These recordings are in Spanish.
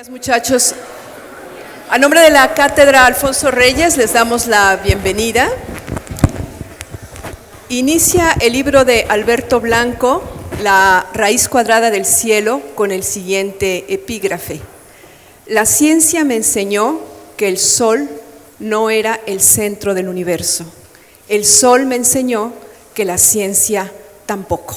días, muchachos. A nombre de la Cátedra Alfonso Reyes les damos la bienvenida. Inicia el libro de Alberto Blanco, La raíz cuadrada del cielo, con el siguiente epígrafe. La ciencia me enseñó que el sol no era el centro del universo. El sol me enseñó que la ciencia tampoco.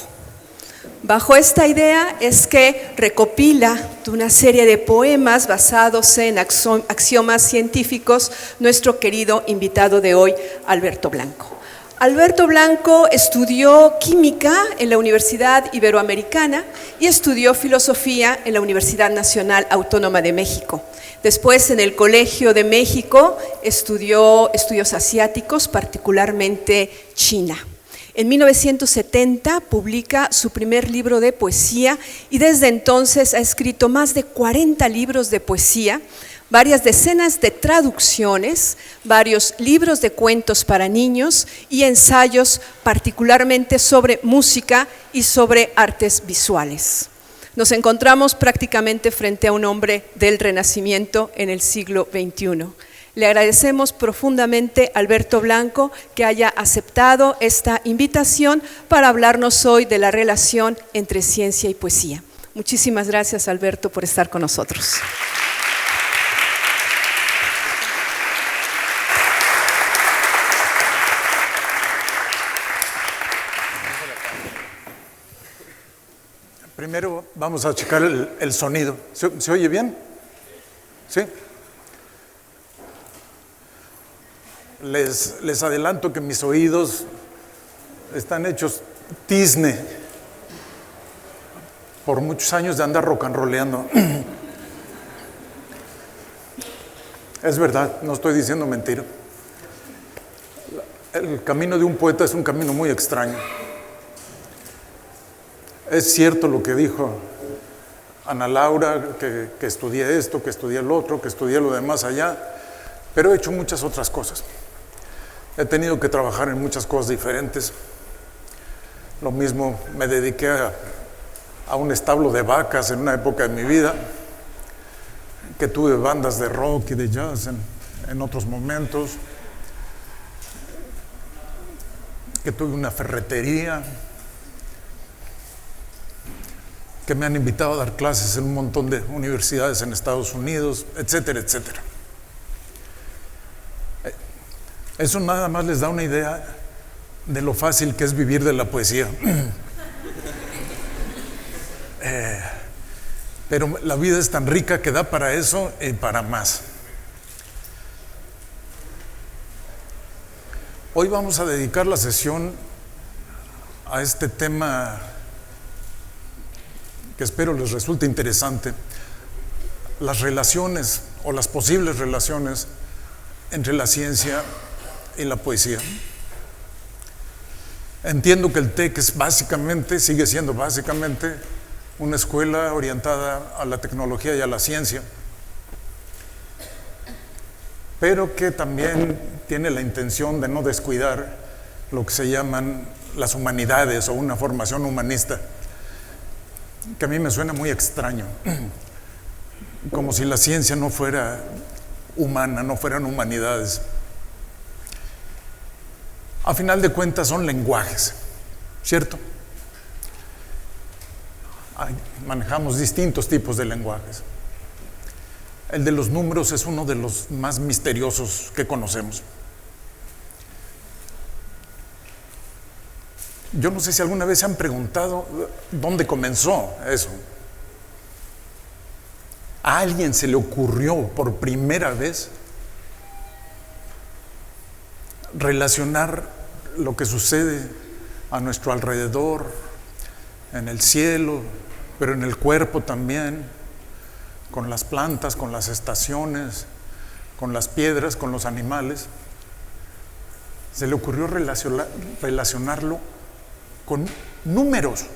Bajo esta idea es que recopila una serie de poemas basados en axiomas científicos nuestro querido invitado de hoy, Alberto Blanco. Alberto Blanco estudió química en la Universidad Iberoamericana y estudió filosofía en la Universidad Nacional Autónoma de México. Después, en el Colegio de México, estudió estudios asiáticos, particularmente China. En 1970 publica su primer libro de poesía y desde entonces ha escrito más de 40 libros de poesía, varias decenas de traducciones, varios libros de cuentos para niños y ensayos particularmente sobre música y sobre artes visuales. Nos encontramos prácticamente frente a un hombre del Renacimiento en el siglo XXI. Le agradecemos profundamente a Alberto Blanco que haya aceptado esta invitación para hablarnos hoy de la relación entre ciencia y poesía. Muchísimas gracias, Alberto, por estar con nosotros. Primero vamos a checar el sonido. ¿Se oye bien? ¿Sí? Les adelanto que mis oídos están hechos tizne por muchos años de andar rock and rolleando. Es verdad, no estoy diciendo mentira. El camino de un poeta es un camino muy extraño. Es cierto lo que dijo Ana Laura, que estudié esto, que estudié lo otro, que estudié lo demás allá, pero he hecho muchas otras cosas. He tenido que trabajar en muchas cosas diferentes. Lo mismo me dediqué a un establo de vacas en una época de mi vida, que tuve bandas de rock y de jazz en otros momentos, que tuve una ferretería, que me han invitado a dar clases en un montón de universidades en Estados Unidos, etcétera, etcétera. Eso nada más les da una idea de lo fácil que es vivir de la poesía. Pero la vida es tan rica que da para eso y para más. Hoy vamos a dedicar la sesión a este tema que espero les resulte interesante: las relaciones o las posibles relaciones entre la ciencia y la poesía. Entiendo que el TEC sigue siendo básicamente una escuela orientada a la tecnología y a la ciencia, pero que también tiene la intención de no descuidar lo que se llaman las humanidades o una formación humanista, que a mí me suena muy extraño, como si la ciencia no fuera humana, no fueran humanidades. A final de cuentas son lenguajes, ¿cierto? Manejamos distintos tipos de lenguajes. El de los números es uno de los más misteriosos que conocemos. Yo no sé si alguna vez se han preguntado dónde comenzó eso. ¿A alguien se le ocurrió por primera vez relacionar lo que sucede a nuestro alrededor, en el cielo, pero en el cuerpo también, con las plantas, con las estaciones, con las piedras, con los animales? Se le ocurrió relacionarlo con números.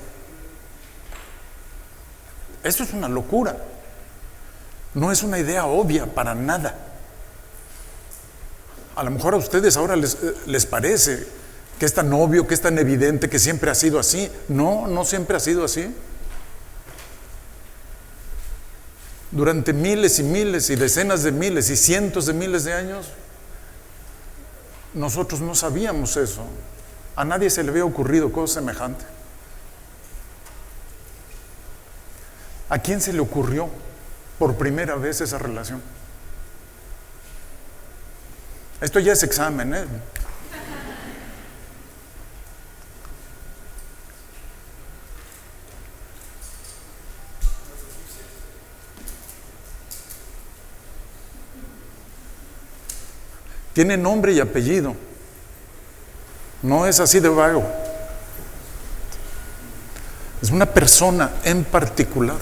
Eso es una locura. No es una idea obvia para nada. A lo mejor a ustedes ahora les parece que es tan obvio, que es tan evidente, que siempre ha sido así. No, no siempre ha sido así. durante miles y miles y decenas de miles y cientos de miles de años, nosotros no sabíamos eso. A nadie se le había ocurrido cosa semejante. ¿A quién se le ocurrió por primera vez esa relación? Esto ya es examen, ¿eh? Tiene nombre y apellido. No es así de vago. Es una persona en particular.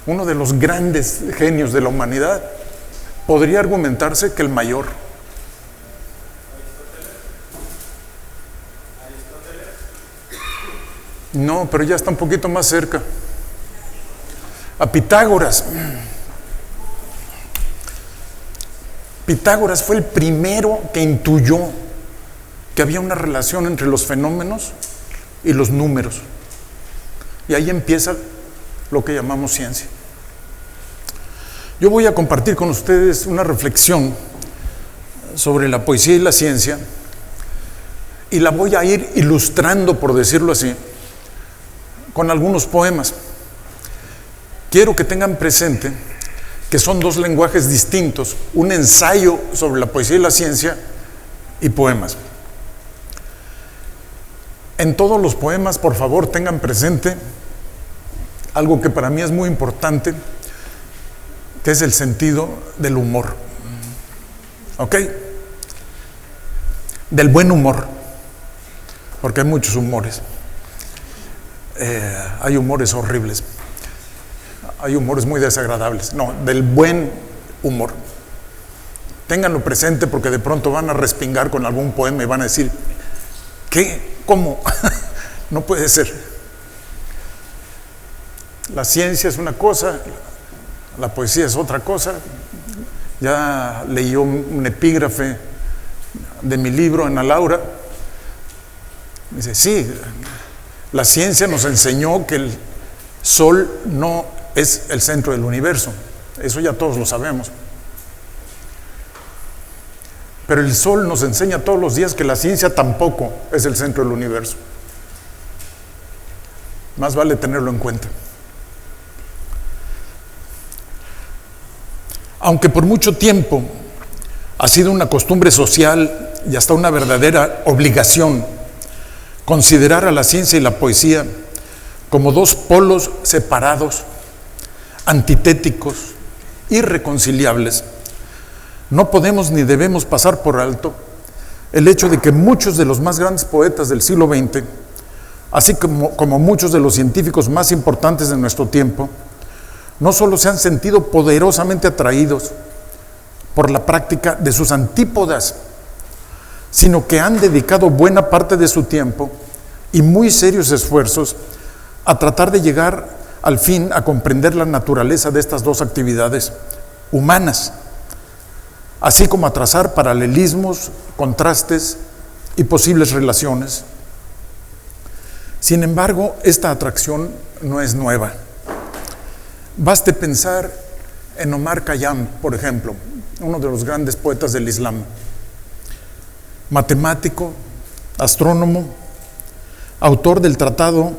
Uno de los grandes genios de la humanidad. Podría argumentarse que el mayor. No, pero ya está un poquito más cerca. A Pitágoras. Pitágoras fue el primero que intuyó que había una relación entre los fenómenos y los números. Y ahí empieza lo que llamamos ciencia. Yo voy a compartir con ustedes una reflexión sobre la poesía y la ciencia, y la voy a ir ilustrando, por decirlo así, con algunos poemas. Quiero que tengan presente que son dos lenguajes distintos, un ensayo sobre la poesía y la ciencia y poemas. En todos los poemas, por favor, tengan presente algo que para mí es muy importante, que es el sentido del humor. ¿Ok? Del buen humor, porque hay muchos humores. Hay humores horribles. Hay humores muy desagradables. No, del buen humor. Ténganlo presente porque de pronto van a respingar con algún poema y van a decir, ¿qué? ¿Cómo? No puede ser. La ciencia es una cosa, la poesía es otra cosa. Ya leí un epígrafe de mi libro, Ana Laura. Dice, sí, la ciencia nos enseñó que el sol no es el centro del universo. Eso ya todos lo sabemos. Pero el sol nos enseña todos los días que la ciencia tampoco es el centro del universo. Más vale tenerlo en cuenta. Aunque por mucho tiempo ha sido una costumbre social y hasta una verdadera obligación considerar a la ciencia y la poesía como dos polos separados, antitéticos, irreconciliables, no podemos ni debemos pasar por alto el hecho de que muchos de los más grandes poetas del siglo XX, así como muchos de los científicos más importantes de nuestro tiempo, no solo se han sentido poderosamente atraídos por la práctica de sus antípodas, sino que han dedicado buena parte de su tiempo y muy serios esfuerzos a tratar de llegar al fin a comprender la naturaleza de estas dos actividades humanas, así como a trazar paralelismos, contrastes y posibles relaciones. Sin embargo, esta atracción no es nueva. Baste pensar en Omar Khayyam, por ejemplo, uno de los grandes poetas del Islam, matemático, astrónomo, autor del tratado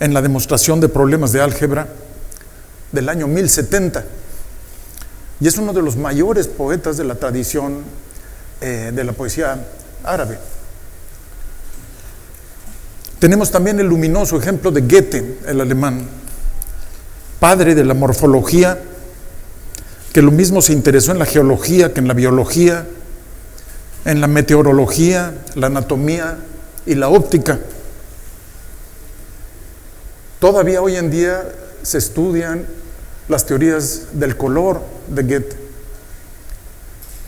en la demostración de problemas de álgebra del año 1070, y es uno de los mayores poetas de la tradición de la poesía árabe. Tenemos también el luminoso ejemplo de Goethe, el alemán, padre de la morfología, que lo mismo se interesó en la geología que en la biología, en la meteorología, la anatomía y la óptica. Todavía hoy en día se estudian las teorías del color de Goethe.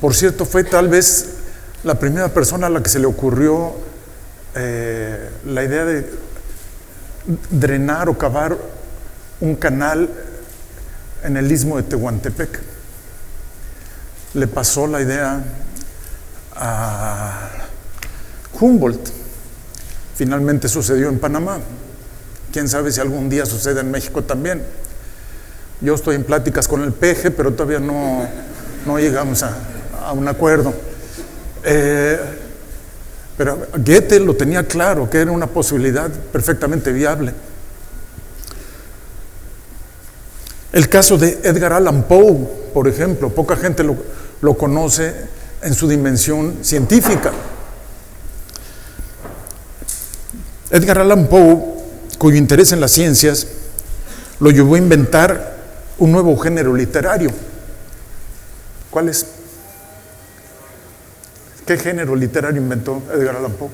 Por cierto, fue tal vez la primera persona a la que se le ocurrió la idea de drenar o cavar un canal en el istmo de Tehuantepec. Le pasó la idea a Humboldt. Finalmente sucedió en Panamá, Quién sabe si algún día sucede en México también. Yo estoy en pláticas con el PG, pero todavía no llegamos a un acuerdo. Pero Goethe lo tenía claro, que era una posibilidad perfectamente viable. El caso de Edgar Allan Poe, por ejemplo, poca gente lo conoce en su dimensión científica. Edgar Allan Poe, cuyo interés en las ciencias lo llevó a inventar un nuevo género literario. ¿Cuál es? ¿Qué género literario inventó Edgar Allan Poe?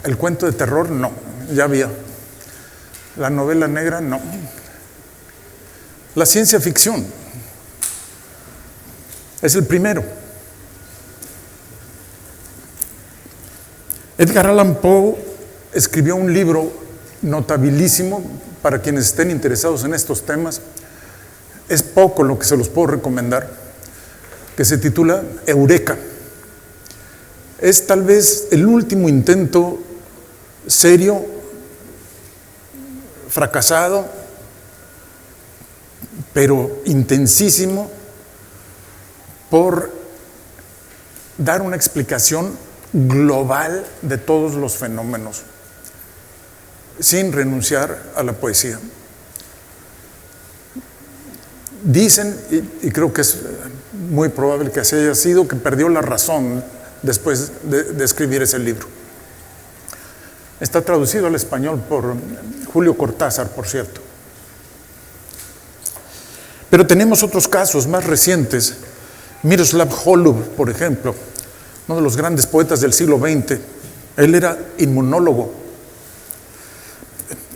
¿El cuento de terror? No, ya había. ¿La novela negra? No. La ciencia ficción es el primero. Edgar Allan Poe escribió un libro notabilísimo para quienes estén interesados en estos temas. Es poco lo que se los puedo recomendar, que se titula Eureka. Es tal vez el último intento serio, fracasado, pero intensísimo, por dar una explicación global de todos los fenómenos, sin renunciar a la poesía. Dicen, y creo que es muy probable que así haya sido, que perdió la razón después de escribir ese libro. Está traducido al español por Julio Cortázar, por cierto. Pero tenemos otros casos más recientes. Miroslav Holub, por ejemplo, uno de los grandes poetas del siglo XX. Él era inmunólogo.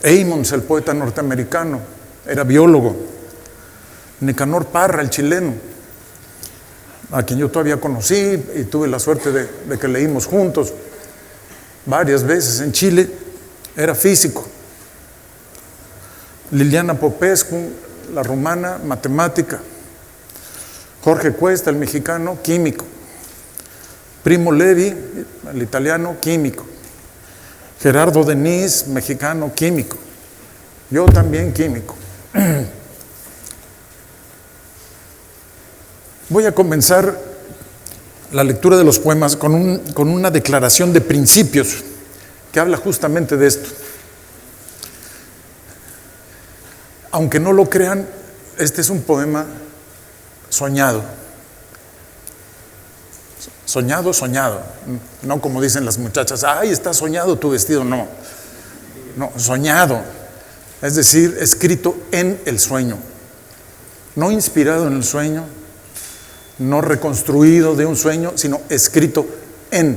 Emmons, el poeta norteamericano, era biólogo. Nicanor Parra, el chileno, a quien yo todavía conocí y tuve la suerte de que leímos juntos varias veces en Chile, era físico. Liliana Popescu, la rumana, matemática. Jorge Cuesta, el mexicano, químico. Primo Levi, el italiano, químico. Gerardo Denis, mexicano, químico. Yo también químico. Voy a comenzar la lectura de los poemas con una declaración de principios que habla justamente de esto. Aunque no lo crean, este es un poema soñado. Soñado, soñado. No como dicen las muchachas, ¡ay, está soñado tu vestido! No, soñado. Es decir, escrito en el sueño. No inspirado en el sueño, no reconstruido de un sueño, sino escrito en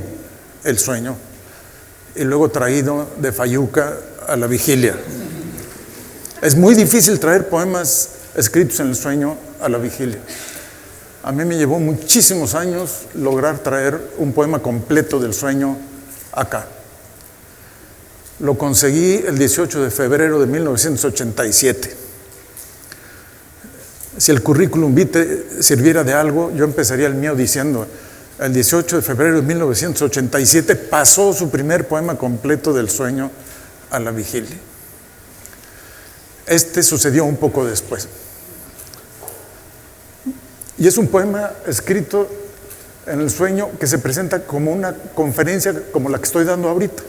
el sueño y luego traído de Fayuca a la vigilia. Es muy difícil traer poemas escritos en el sueño a la vigilia. A mí me llevó muchísimos años lograr traer un poema completo del sueño acá. Lo conseguí el 18 de febrero de 1987. Si el currículum vitae sirviera de algo, yo empezaría el mío diciendo: el 18 de febrero de 1987 pasó su primer poema completo del sueño a la vigilia. Este sucedió un poco después. Y es un poema escrito en el sueño que se presenta como una conferencia como la que estoy dando ahorita.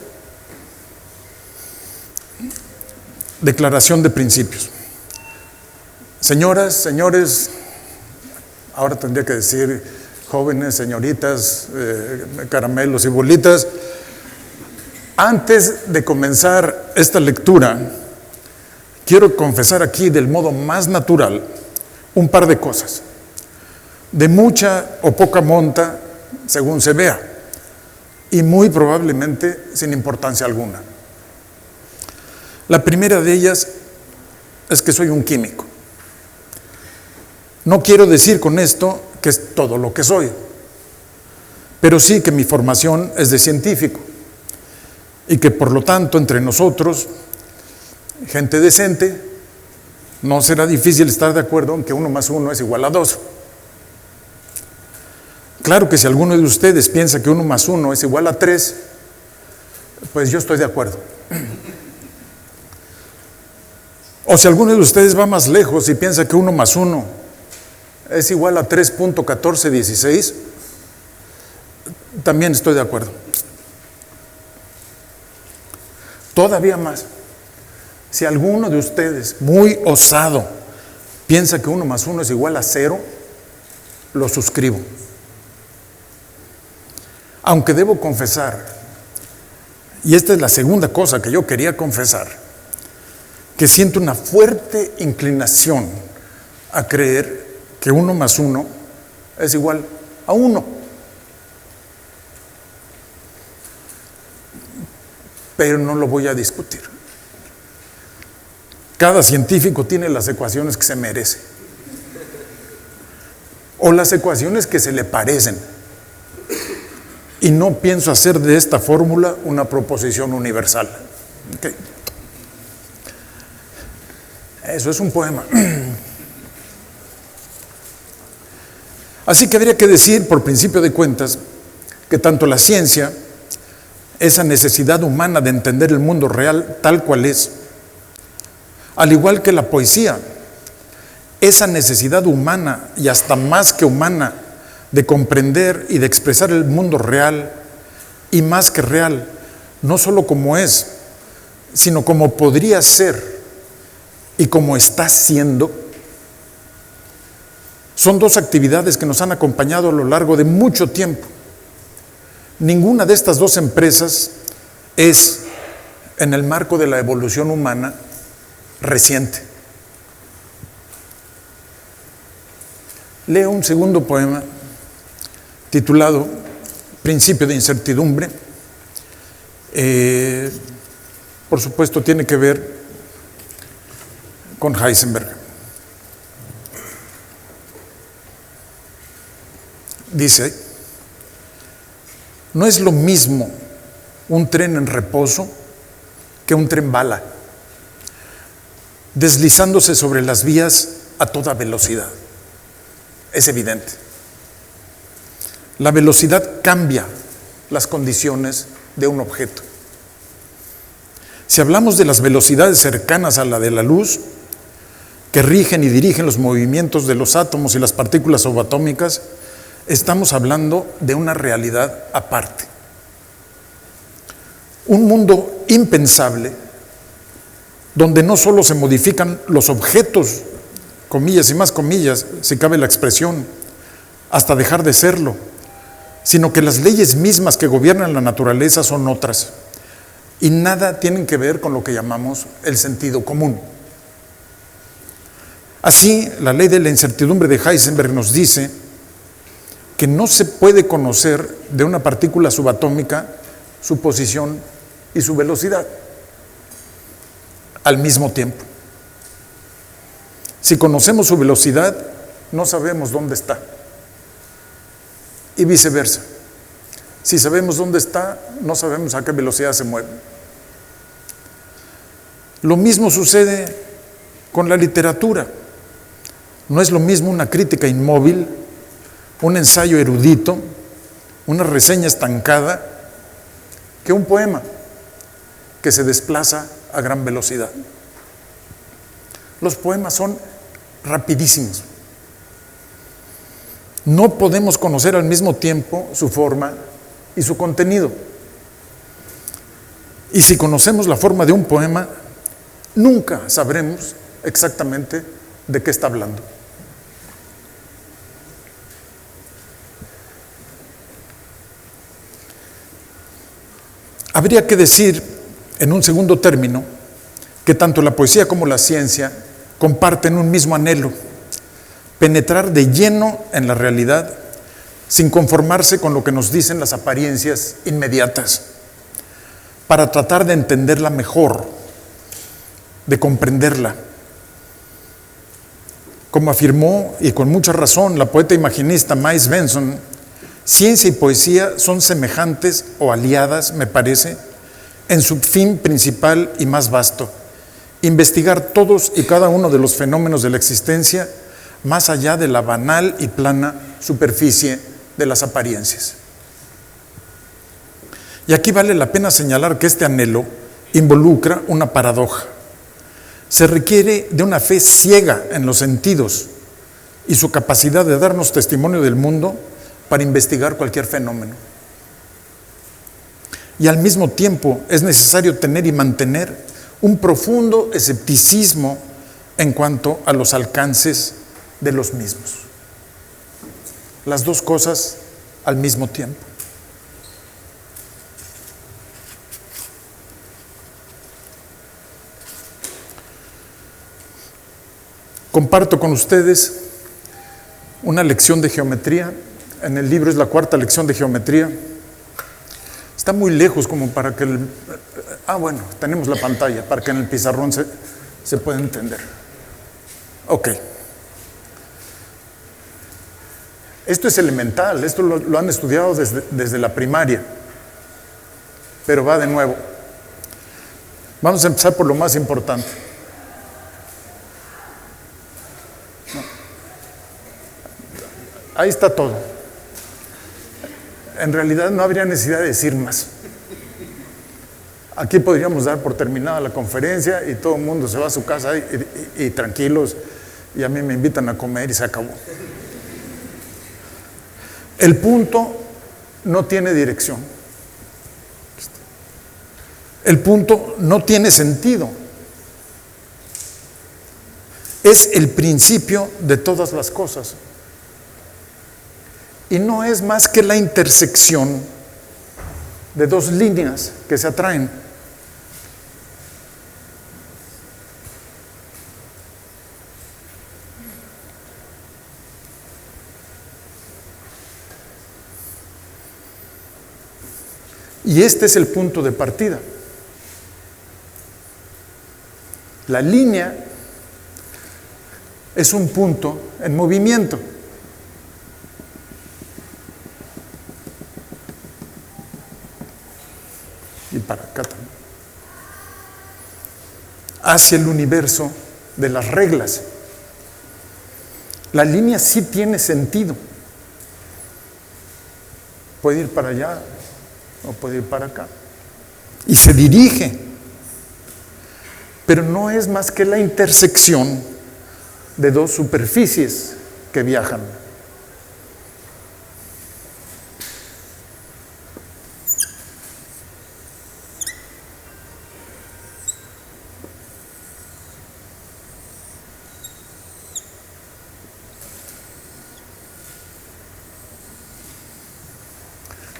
Declaración de principios. Señoras, señores, ahora tendría que decir jóvenes, señoritas, caramelos y bolitas. Antes de comenzar esta lectura, quiero confesar aquí del modo más natural un par de cosas, de mucha o poca monta, según se vea, y muy probablemente sin importancia alguna. La primera de ellas es que soy un químico. No quiero decir con esto que es todo lo que soy, pero sí que mi formación es de científico y que por lo tanto entre nosotros, gente decente, no será difícil estar de acuerdo en que 1 más 1 es igual a 2. Claro que si alguno de ustedes piensa que 1 más 1 es igual a 3, pues yo estoy de acuerdo. O si alguno de ustedes va más lejos y piensa que 1 más 1 es igual a 3.1416, también estoy de acuerdo. Todavía más, si alguno de ustedes, muy osado, piensa que 1 más 1 es igual a 0, lo suscribo. Aunque debo confesar, y esta es la segunda cosa que yo quería confesar, que siento una fuerte inclinación a creer que 1 más 1 es igual a 1. Pero no lo voy a discutir. Cada científico tiene las ecuaciones que se merece, o las ecuaciones que se le parecen, y no pienso hacer de esta fórmula una proposición universal. Okay. Eso es un poema. Así que habría que decir, por principio de cuentas, que tanto la ciencia, esa necesidad humana de entender el mundo real tal cual es, al igual que la poesía, esa necesidad humana y hasta más que humana de comprender y de expresar el mundo real, y más que real, no solo como es, sino como podría ser y como está siendo, son dos actividades que nos han acompañado a lo largo de mucho tiempo. Ninguna de estas dos empresas es, en el marco de la evolución humana, reciente. Leo un segundo poema titulado Principio de incertidumbre. Por supuesto tiene que ver con Heisenberg. Dice: no es lo mismo un tren en reposo que un tren bala, deslizándose sobre las vías a toda velocidad. Es evidente. La velocidad cambia las condiciones de un objeto. Si hablamos de las velocidades cercanas a la de la luz, que rigen y dirigen los movimientos de los átomos y las partículas subatómicas, estamos hablando de una realidad aparte. Un mundo impensable, donde no solo se modifican los objetos, comillas y más comillas, si cabe la expresión, hasta dejar de serlo, sino que las leyes mismas que gobiernan la naturaleza son otras, y nada tienen que ver con lo que llamamos el sentido común. Así, la ley de la incertidumbre de Heisenberg nos dice que no se puede conocer de una partícula subatómica su posición y su velocidad al mismo tiempo. Si conocemos su velocidad, no sabemos dónde está. Y viceversa. Si sabemos dónde está, no sabemos a qué velocidad se mueve. Lo mismo sucede con la literatura. No es lo mismo una crítica inmóvil, un ensayo erudito, una reseña estancada, que un poema que se desplaza a gran velocidad. Los poemas son rapidísimos. No podemos conocer al mismo tiempo su forma y su contenido. Y si conocemos la forma de un poema, nunca sabremos exactamente de qué está hablando. Habría que decir, en un segundo término, que tanto la poesía como la ciencia comparten un mismo anhelo: penetrar de lleno en la realidad sin conformarse con lo que nos dicen las apariencias inmediatas, para tratar de entenderla mejor, de comprenderla. Como afirmó, y con mucha razón, la poeta imaginista Mays Benson, ciencia y poesía son semejantes o aliadas, me parece, en su fin principal y más vasto: investigar todos y cada uno de los fenómenos de la existencia más allá de la banal y plana superficie de las apariencias. Y aquí vale la pena señalar que este anhelo involucra una paradoja. Se requiere de una fe ciega en los sentidos y su capacidad de darnos testimonio del mundo para investigar cualquier fenómeno. Y al mismo tiempo es necesario tener y mantener un profundo escepticismo en cuanto a los alcances de los mismos. Las dos cosas al mismo tiempo. Comparto con ustedes una lección de geometría. En el libro es la 4ª lección de geometría. Está muy lejos como para que bueno, tenemos la pantalla, para que en el pizarrón se pueda entender. Ok. Esto es elemental, esto lo han estudiado desde la primaria, pero va de nuevo. Vamos a empezar por lo más importante. Ahí está todo. En realidad no habría necesidad de decir más. Aquí podríamos dar por terminada la conferencia y todo el mundo se va a su casa y tranquilos, y a mí me invitan a comer y se acabó. El punto no tiene dirección. El punto no tiene sentido. Es el principio de todas las cosas. Y no es más que la intersección de dos líneas que se atraen. Y este es el punto de partida. La línea es un punto en movimiento. Y para acá también. Hacia el universo de las reglas. La línea sí tiene sentido. Puede ir para allá o puede ir para acá. Y se dirige. Pero no es más que la intersección de dos superficies que viajan.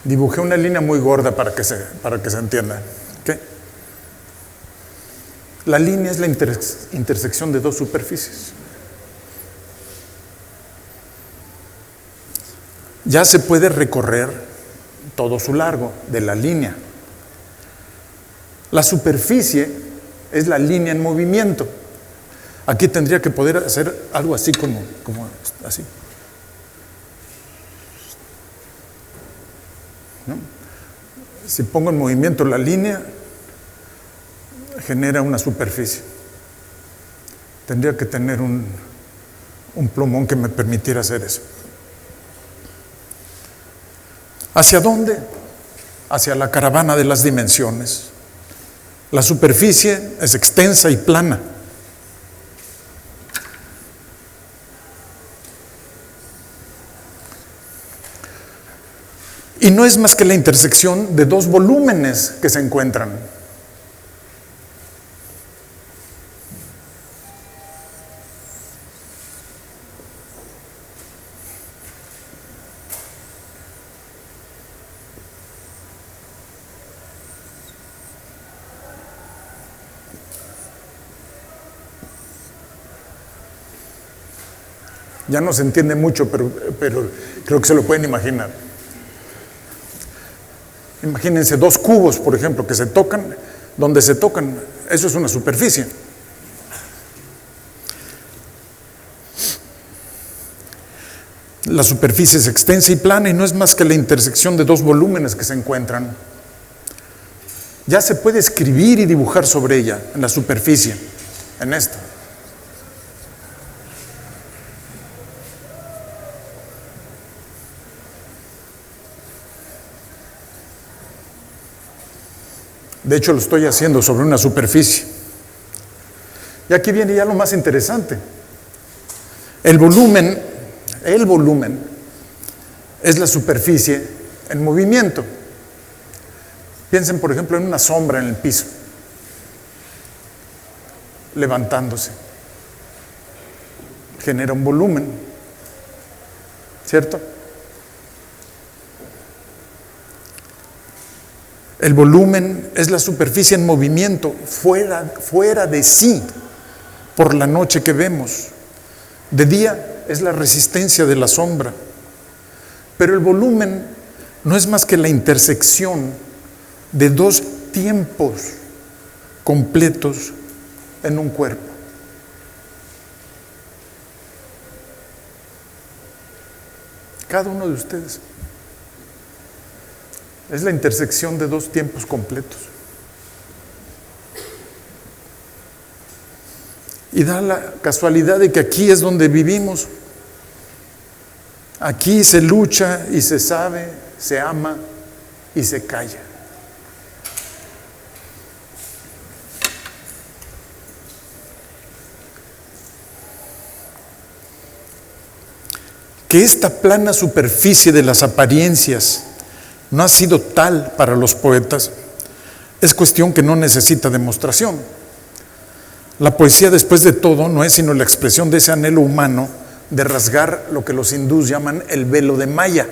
Dibujé una línea muy gorda para que se entienda. ¿Okay? La línea es la intersección de dos superficies. Ya se puede recorrer todo su largo de la línea. La superficie es la línea en movimiento. Aquí tendría que poder hacer algo así como así. ¿No? Si pongo en movimiento la línea, genera una superficie. Tendría que tener un plumón que me permitiera hacer eso. ¿Hacia dónde? Hacia la caravana de las dimensiones. La superficie es extensa y plana. Y no es más que la intersección de dos volúmenes que se encuentran. Ya no se entiende mucho, pero creo que se lo pueden imaginar. Imagínense dos cubos, por ejemplo, que se tocan. Donde se tocan, eso es una superficie. La superficie es extensa y plana y no es más que la intersección de dos volúmenes que se encuentran. Ya se puede escribir y dibujar sobre ella, en la superficie, en esta. De hecho, lo estoy haciendo sobre una superficie. Y aquí viene ya lo más interesante. El volumen es la superficie en movimiento. Piensen, por ejemplo, en una sombra en el piso, levantándose. Genera un volumen, ¿cierto? El volumen es la superficie en movimiento, fuera de sí, por la noche que vemos. De día es la resistencia de la sombra. Pero el volumen no es más que la intersección de dos tiempos completos en un cuerpo. Cada uno de ustedes es la intersección de dos tiempos completos. Y da la casualidad de que aquí es donde vivimos. Aquí se lucha y se sabe, se ama y se calla. Que esta plana superficie de las apariencias no ha sido tal para los poetas es cuestión que no necesita demostración. La poesía, después de todo, no es sino la expresión de ese anhelo humano de rasgar lo que los hindús llaman el velo de Maya.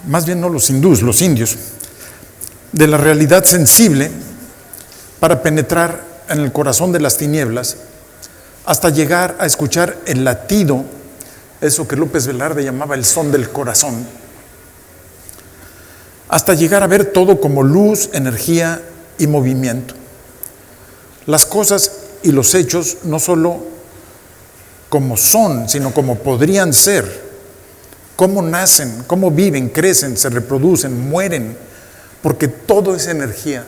Más bien no los hindús, los indios. De la realidad sensible para penetrar en el corazón de las tinieblas hasta llegar a escuchar el latido, eso que López Velarde llamaba el son del corazón, hasta llegar a ver todo como luz, energía y movimiento. Las cosas y los hechos no solo como son, sino como podrían ser, cómo nacen, cómo viven, crecen, se reproducen, mueren, porque todo es energía.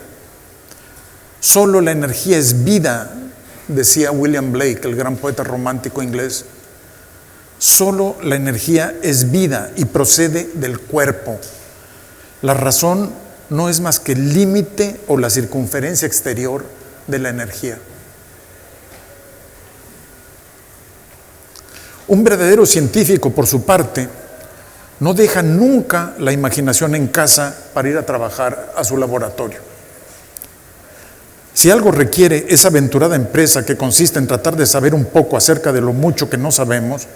Solo la energía es vida, decía William Blake, el gran poeta romántico inglés. Solo la energía es vida y procede del cuerpo. La razón no es más que el límite o la circunferencia exterior de la energía. Un verdadero científico, por su parte, no deja nunca la imaginación en casa para ir a trabajar a su laboratorio. Si algo requiere esa aventurada empresa que consiste en tratar de saber un poco acerca de lo mucho que no sabemos,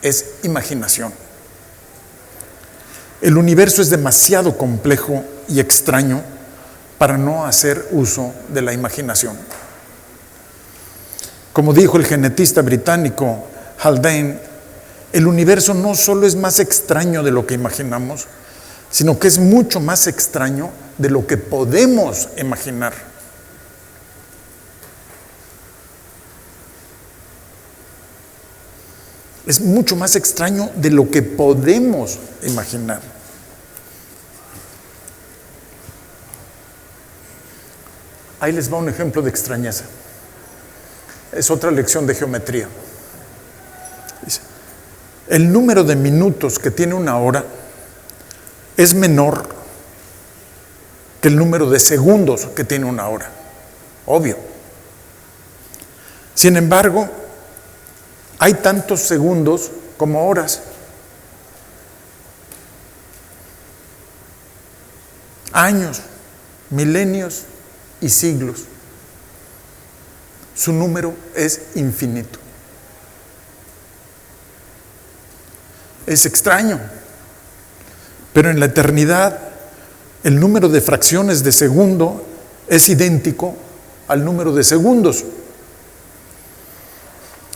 es imaginación. El universo es demasiado complejo y extraño para no hacer uso de la imaginación. Como dijo el genetista británico Haldane, el universo no solo es más extraño de lo que imaginamos, sino que es mucho más extraño de lo que podemos imaginar. Es mucho más extraño de lo que podemos imaginar. Ahí les va un ejemplo de extrañeza. Es otra lección de geometría. Dice, el número de minutos que tiene una hora es menor que el número de segundos que tiene una hora. Obvio. Sin embargo, hay tantos segundos como horas. Años, milenios y siglos. Su número es infinito. Es extraño, pero en la eternidad el número de fracciones de segundo es idéntico al número de segundos.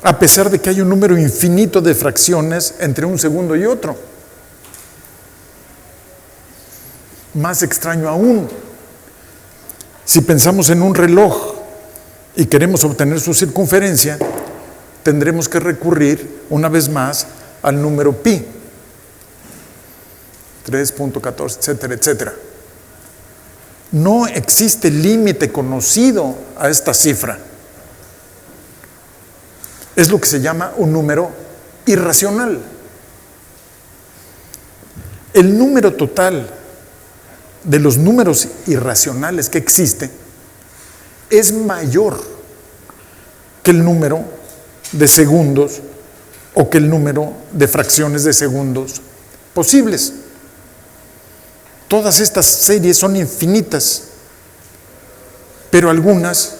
A pesar de que hay un número infinito de fracciones entre un segundo y otro. Más extraño aún, si pensamos en un reloj y queremos obtener su circunferencia, tendremos que recurrir una vez más al número pi, 3.14, etcétera, etcétera. No existe límite conocido a esta cifra. Es lo que se llama un número irracional. El número total de los números irracionales que existe es mayor que el número de segundos o que el número de fracciones de segundos posibles. Todas estas series son infinitas, pero algunas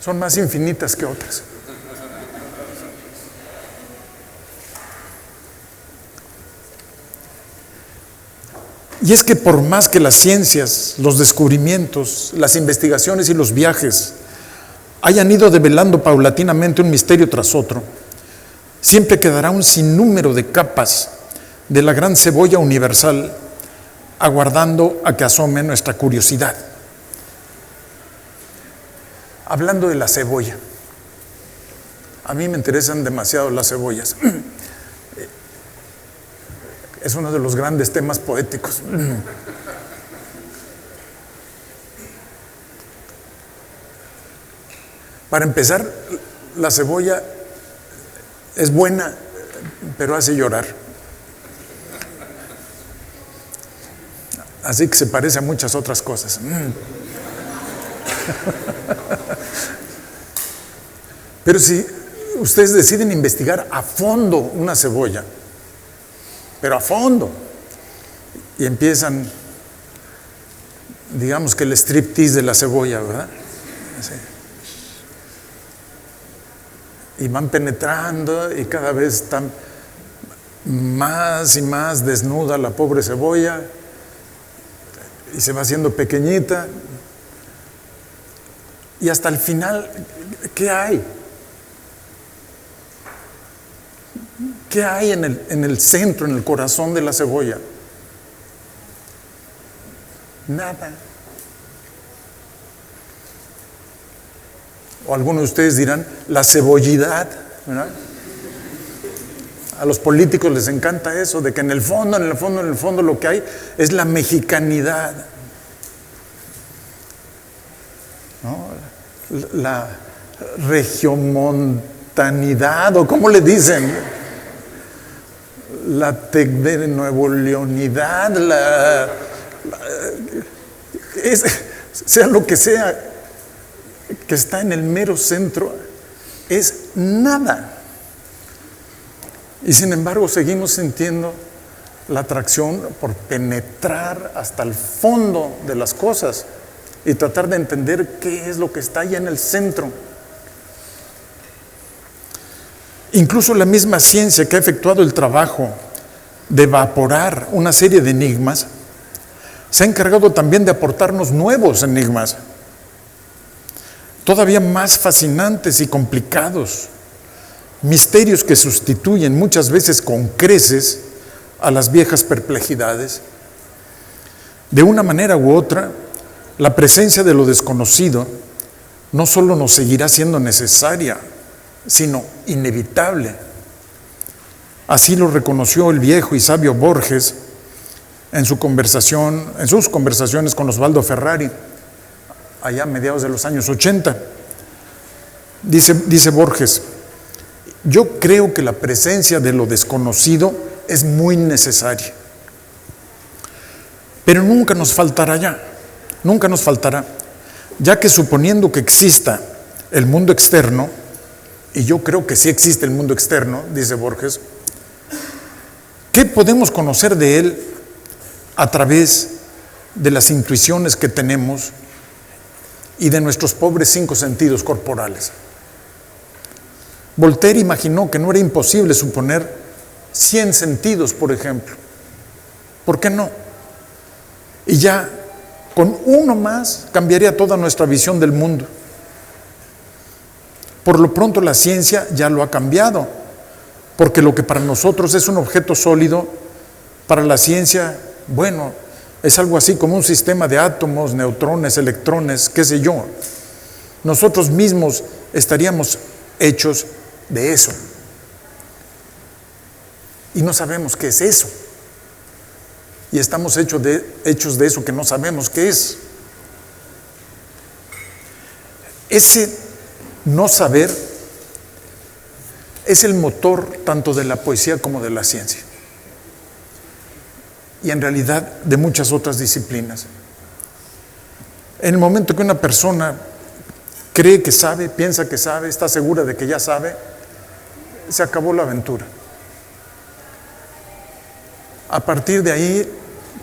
son más infinitas que otras. Y es que por más que las ciencias, los descubrimientos, las investigaciones y los viajes hayan ido develando paulatinamente un misterio tras otro, siempre quedará un sinnúmero de capas de la gran cebolla universal aguardando a que asome nuestra curiosidad. Hablando de la cebolla, a mí me interesan demasiado las cebollas. Es uno de los grandes temas poéticos. Para empezar, la cebolla es buena, pero hace llorar. Así que se parece a muchas otras cosas. Pero si ustedes deciden investigar a fondo una cebolla, pero a fondo, y empiezan, digamos que el striptease de la cebolla, ¿verdad? Sí. Y van penetrando y cada vez están más y más desnuda la pobre cebolla y se va haciendo pequeñita y hasta el final, ¿qué hay? ¿Qué hay en el centro, en el corazón de la cebolla? Nada. O algunos de ustedes dirán, la cebollidad, ¿verdad? A los políticos les encanta eso, de que en el fondo lo que hay es la mexicanidad, ¿no? La regiomontanidad, o ¿cómo le dicen? La de Nuevo Leonidad, sea lo que sea que está en el mero centro, es nada. Y sin embargo seguimos sintiendo la atracción por penetrar hasta el fondo de las cosas y tratar de entender qué es lo que está ahí en el centro. Incluso la misma ciencia que ha efectuado el trabajo de evaporar una serie de enigmas, se ha encargado también de aportarnos nuevos enigmas, todavía más fascinantes y complicados, misterios que sustituyen muchas veces con creces a las viejas perplejidades. De una manera u otra, la presencia de lo desconocido no solo nos seguirá siendo necesaria, sino inevitable. Así lo reconoció el viejo y sabio Borges en sus conversaciones con Osvaldo Ferrari, allá a mediados de los años 80. Dice Borges: yo creo que la presencia de lo desconocido es muy necesaria, pero nunca nos faltará, ya que suponiendo que exista el mundo externo, y yo creo que sí existe el mundo externo, dice Borges, ¿qué podemos conocer de él a través de las intuiciones que tenemos y de nuestros pobres 5 sentidos corporales? Voltaire imaginó que no era imposible suponer 100 sentidos, por ejemplo. ¿Por qué no? Y ya con uno más cambiaría toda nuestra visión del mundo. Por lo pronto la ciencia ya lo ha cambiado, porque lo que para nosotros es un objeto sólido, para la ciencia, bueno, es algo así como un sistema de átomos, neutrones, electrones, qué sé yo. Nosotros mismos estaríamos hechos de eso. Y no sabemos qué es eso. Y estamos hechos de eso que no sabemos qué es. Ese no saber es el motor tanto de la poesía como de la ciencia. Y en realidad de muchas otras disciplinas. En el momento que una persona cree que sabe, piensa que sabe, está segura de que ya sabe, se acabó la aventura. A partir de ahí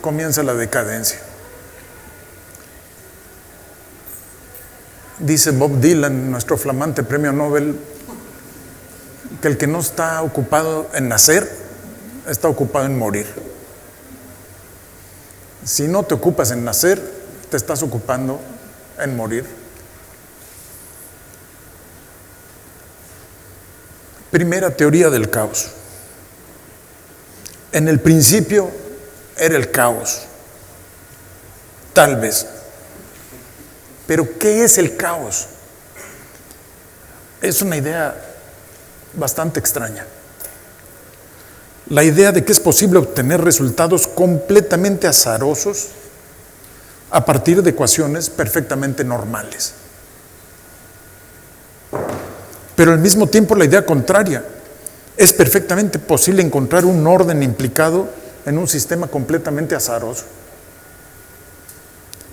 comienza la decadencia. Dice Bob Dylan, nuestro flamante premio Nobel, que el que no está ocupado en nacer, está ocupado en morir. Si no te ocupas en nacer, te estás ocupando en morir. Primera teoría del caos. En el principio era el caos, tal vez. Pero ¿qué es el caos? Es una idea bastante extraña. La idea de que es posible obtener resultados completamente azarosos a partir de ecuaciones perfectamente normales. Pero al mismo tiempo la idea contraria, es perfectamente posible encontrar un orden implicado en un sistema completamente azaroso.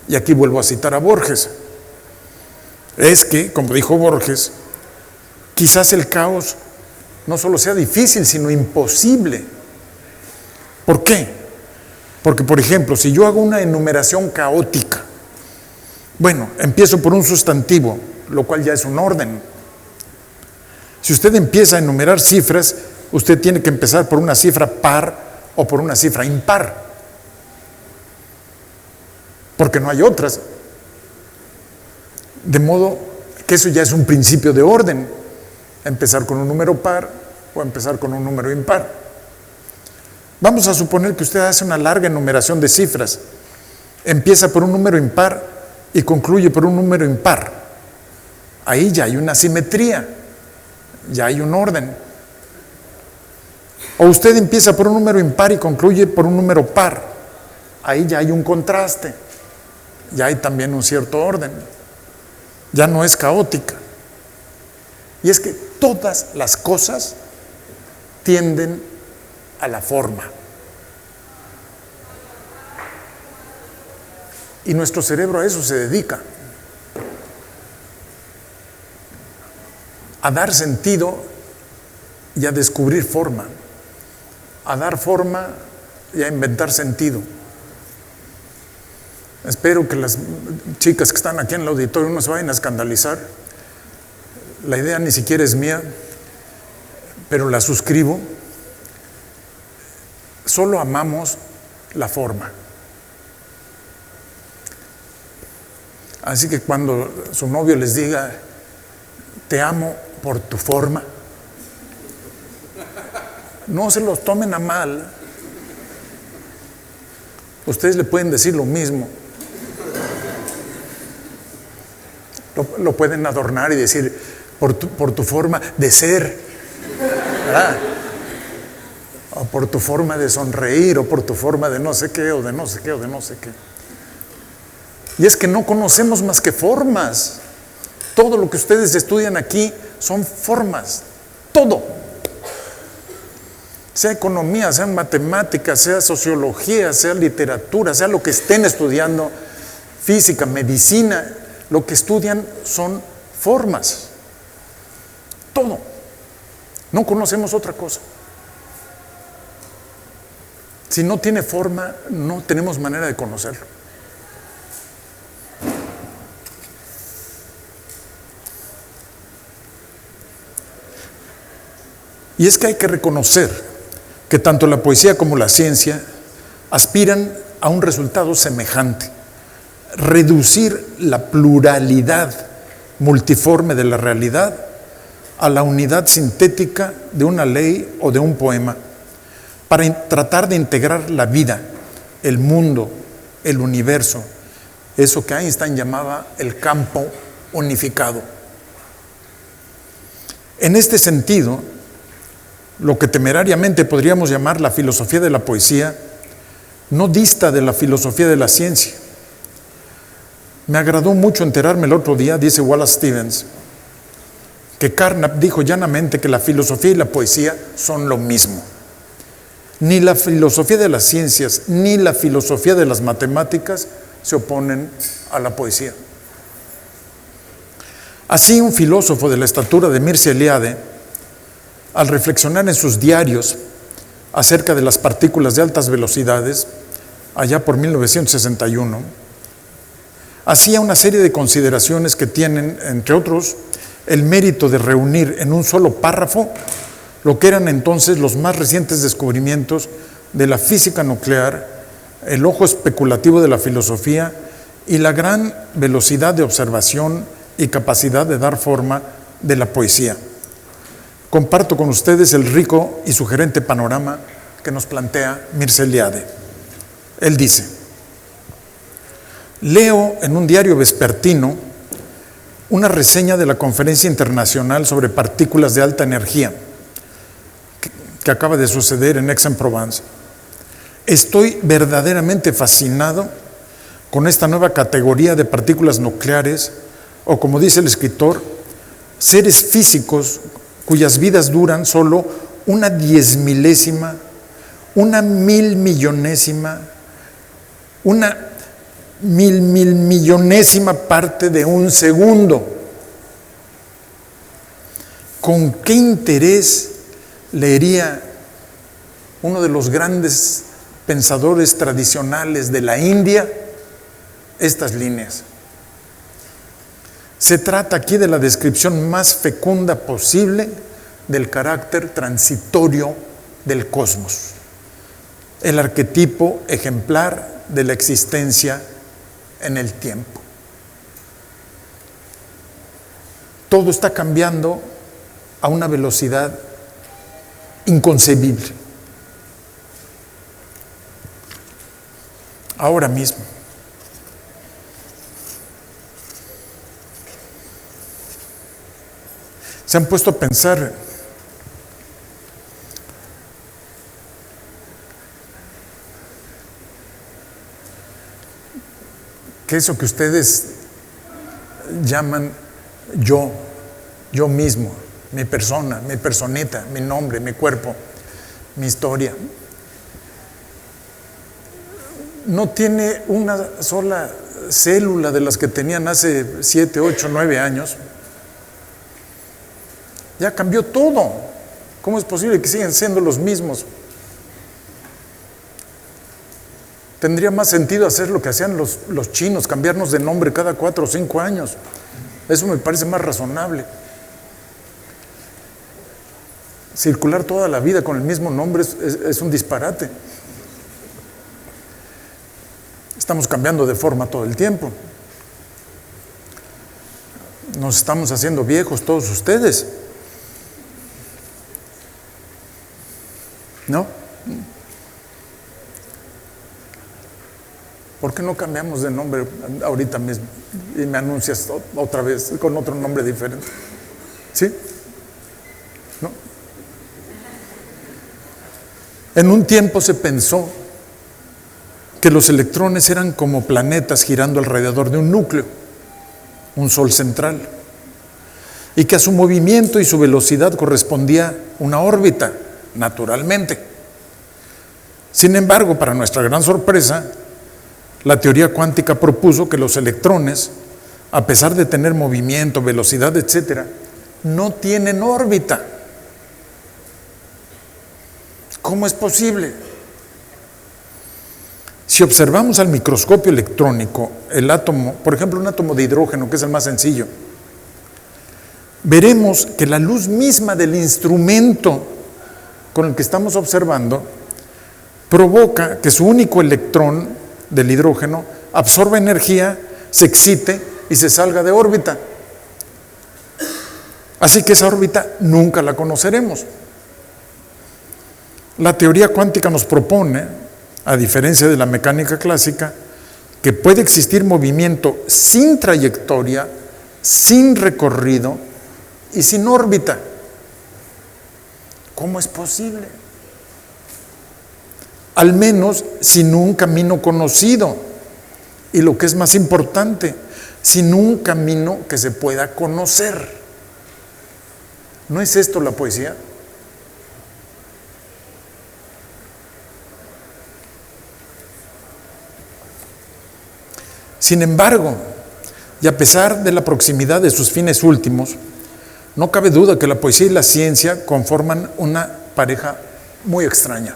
Y aquí vuelvo a citar a Borges. Es que, como dijo Borges, quizás el caos no solo sea difícil, sino imposible. ¿Por qué? Porque, por ejemplo, si yo hago una enumeración caótica, bueno, empiezo por un sustantivo, lo cual ya es un orden. Si usted empieza a enumerar cifras, usted tiene que empezar por una cifra par o por una cifra impar, porque no hay otras. De modo que eso ya es un principio de orden, empezar con un número par o empezar con un número impar. Vamos a suponer que usted hace una larga enumeración de cifras, empieza por un número impar y concluye por un número impar. Ahí ya hay una simetría, ya hay un orden. O usted empieza por un número impar y concluye por un número par. Ahí ya hay un contraste, ya hay también un cierto orden. Ya no es caótica. Y es que todas las cosas tienden a la forma. Y nuestro cerebro a eso se dedica. A dar sentido y a descubrir forma. A dar forma y a inventar sentido. Espero que las chicas que están aquí en el auditorio no se vayan a escandalizar. La idea ni siquiera es mía, pero la suscribo. Solo amamos la forma. Así que cuando su novio les diga, te amo por tu forma, no se los tomen a mal. Ustedes le pueden decir lo mismo. Lo pueden adornar y decir, por tu forma de ser, ¿verdad? O por tu forma de sonreír, o por tu forma de no sé qué, o de no sé qué, o de no sé qué. Y es que no conocemos más que formas. Todo lo que ustedes estudian aquí son formas. Todo. Sea economía, sea matemáticas, sea sociología, sea literatura, sea lo que estén estudiando, física, medicina, lo que estudian son formas. Todo. No conocemos otra cosa. Si no tiene forma, no tenemos manera de conocerlo. Y es que hay que reconocer que tanto la poesía como la ciencia aspiran a un resultado semejante: reducir la pluralidad multiforme de la realidad a la unidad sintética de una ley o de un poema, para tratar de integrar la vida, el mundo, el universo, eso que Einstein llamaba el campo unificado. En este sentido, lo que temerariamente podríamos llamar la filosofía de la poesía no dista de la filosofía de la ciencia. Me agradó mucho enterarme el otro día, dice Wallace Stevens, que Carnap dijo llanamente que la filosofía y la poesía son lo mismo. Ni la filosofía de las ciencias ni la filosofía de las matemáticas se oponen a la poesía. Así, un filósofo de la estatura de Mircea Eliade, al reflexionar en sus diarios acerca de las partículas de altas velocidades, allá por 1961, hacía una serie de consideraciones que tienen, entre otros, el mérito de reunir en un solo párrafo lo que eran entonces los más recientes descubrimientos de la física nuclear, el ojo especulativo de la filosofía y la gran velocidad de observación y capacidad de dar forma de la poesía. Comparto con ustedes el rico y sugerente panorama que nos plantea Mircea Eliade. Él dice: leo en un diario vespertino una reseña de la Conferencia Internacional sobre Partículas de Alta Energía que acaba de suceder en Aix-en-Provence. Estoy verdaderamente fascinado con esta nueva categoría de partículas nucleares, o como dice el escritor, seres físicos cuyas vidas duran solo una 10.000ª, una 1.000.000.000ª, una 1.000.000.000.000ª parte de un segundo. ¿Con qué interés leería uno de los grandes pensadores tradicionales de la India estas líneas? Se trata aquí de la descripción más fecunda posible del carácter transitorio del cosmos, el arquetipo ejemplar de la existencia en el tiempo. Todo está cambiando a una velocidad inconcebible. Ahora mismo. ¿Se han puesto a pensar que eso que ustedes llaman yo mismo, mi persona, mi personita, mi nombre, mi cuerpo, mi historia, no tiene una sola célula de las que tenían hace 7, 8, 9 años? Ya cambió todo. ¿Cómo es posible que sigan siendo los mismos? Tendría más sentido hacer lo que hacían los chinos, cambiarnos de nombre cada 4 o 5 años. Eso me parece más razonable. Circular toda la vida con el mismo nombre es un disparate. Estamos cambiando de forma todo el tiempo. Nos estamos haciendo viejos todos ustedes, ¿no? ¿Por qué no cambiamos de nombre ahorita mismo y me anuncias otra vez con otro nombre diferente? ¿Sí? ¿No? En un tiempo se pensó que los electrones eran como planetas girando alrededor de un núcleo, un sol central, y que a su movimiento y su velocidad correspondía una órbita, naturalmente. Sin embargo, para nuestra gran sorpresa, la teoría cuántica propuso que los electrones, a pesar de tener movimiento, velocidad, etc., no tienen órbita. ¿Cómo es posible? Si observamos al microscopio electrónico el átomo, por ejemplo, un átomo de hidrógeno, que es el más sencillo, veremos que la luz misma del instrumento con el que estamos observando provoca que su único electrón del hidrógeno absorba energía, se excite y se salga de órbita. Así que esa órbita nunca la conoceremos. La teoría cuántica nos propone, a diferencia de la mecánica clásica, que puede existir movimiento sin trayectoria, sin recorrido y sin órbita. ¿Cómo es posible? Al menos sin un camino conocido, y lo que es más importante, sin un camino que se pueda conocer. ¿No es esto la poesía? Sin embargo, Y a pesar de la proximidad de sus fines últimos, no cabe duda que la poesía y la ciencia conforman una pareja muy extraña.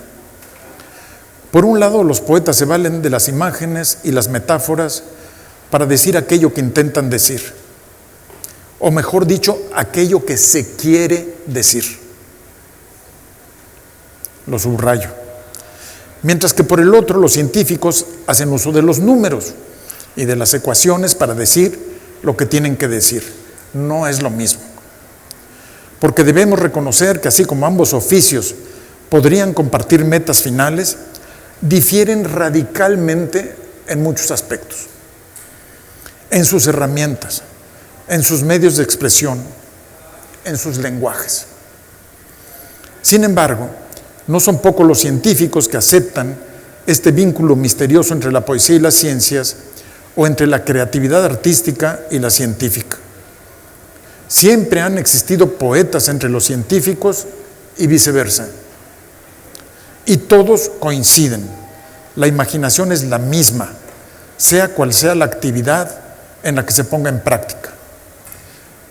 Por un lado, los poetas se valen de las imágenes y las metáforas para decir aquello que intentan decir, o mejor dicho, aquello que se quiere decir. Lo subrayo. Mientras que por el otro, los científicos hacen uso de los números y de las ecuaciones para decir lo que tienen que decir. No es lo mismo. Porque debemos reconocer que así como ambos oficios podrían compartir metas finales, difieren radicalmente en muchos aspectos. En sus herramientas, en sus medios de expresión, en sus lenguajes. Sin embargo, no son pocos los científicos que aceptan este vínculo misterioso entre la poesía y las ciencias, o entre la creatividad artística y la científica. Siempre han existido poetas entre los científicos y viceversa. Y todos coinciden. La imaginación es la misma, sea cual sea la actividad en la que se ponga en práctica.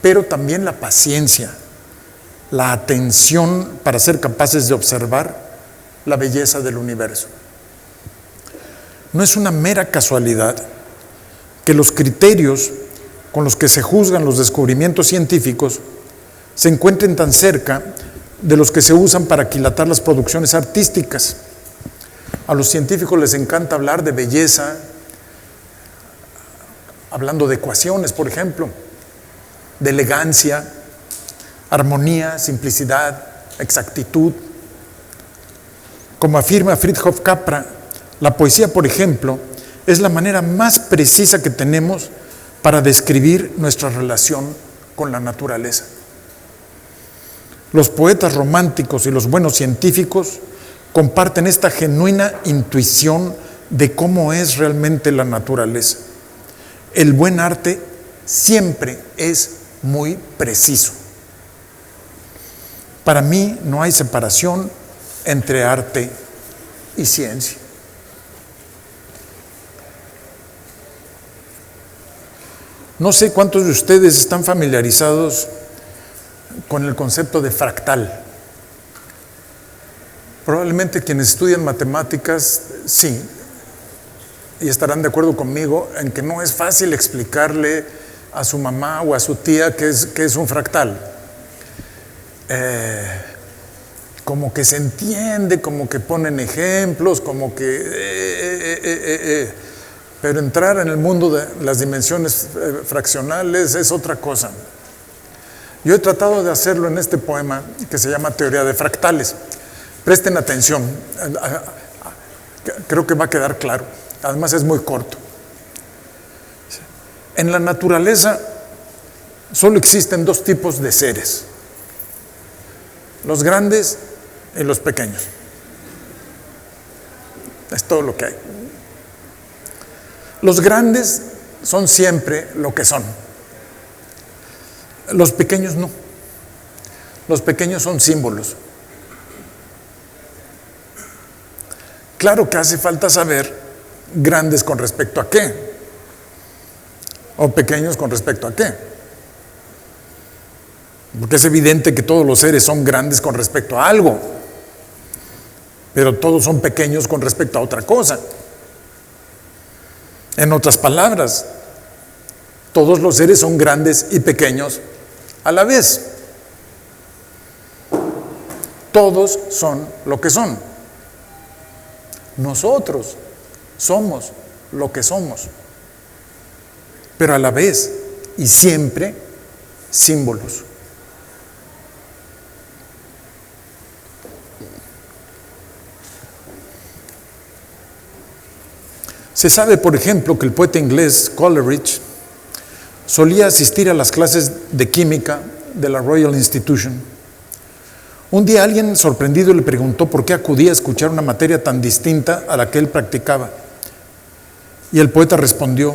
Pero también la paciencia, la atención para ser capaces de observar la belleza del universo. No es una mera casualidad que los criterios con los que se juzgan los descubrimientos científicos se encuentren tan cerca de los que se usan para aquilatar las producciones artísticas. A los científicos les encanta hablar de belleza, hablando de ecuaciones, por ejemplo, de elegancia, armonía, simplicidad, exactitud. Como afirma Fritjof Capra, la poesía, por ejemplo, es la manera más precisa que tenemos para describir nuestra relación con la naturaleza. Los poetas románticos y los buenos científicos comparten esta genuina intuición de cómo es realmente la naturaleza. El buen arte siempre es muy preciso. Para mí no hay separación entre arte y ciencia. No sé cuántos de ustedes están familiarizados con el concepto de fractal. Probablemente quienes estudian matemáticas, sí, y estarán de acuerdo conmigo en que no es fácil explicarle a su mamá o a su tía qué es un fractal. Como que se entiende, como que ponen ejemplos, como que... pero entrar en el mundo de las dimensiones fraccionales es otra cosa. Yo he tratado de hacerlo en este poema que se llama Teoría de Fractales. Presten atención, creo que va a quedar claro. Además es muy corto. En la naturaleza solo existen dos tipos de seres: los grandes y los pequeños. Es todo lo que hay. Los grandes son siempre lo que son. Los pequeños no. Los pequeños son símbolos. Claro que hace falta saber grandes con respecto a qué, o pequeños con respecto a qué. Porque es evidente que todos los seres son grandes con respecto a algo, pero todos son pequeños con respecto a otra cosa. En otras palabras, todos los seres son grandes y pequeños a la vez. Todos son lo que son. Nosotros somos lo que somos, pero a la vez y siempre símbolos. Se sabe, por ejemplo, que el poeta inglés Coleridge solía asistir a las clases de química de la Royal Institution. Un día alguien sorprendido le preguntó por qué acudía a escuchar una materia tan distinta a la que él practicaba. Y el poeta respondió: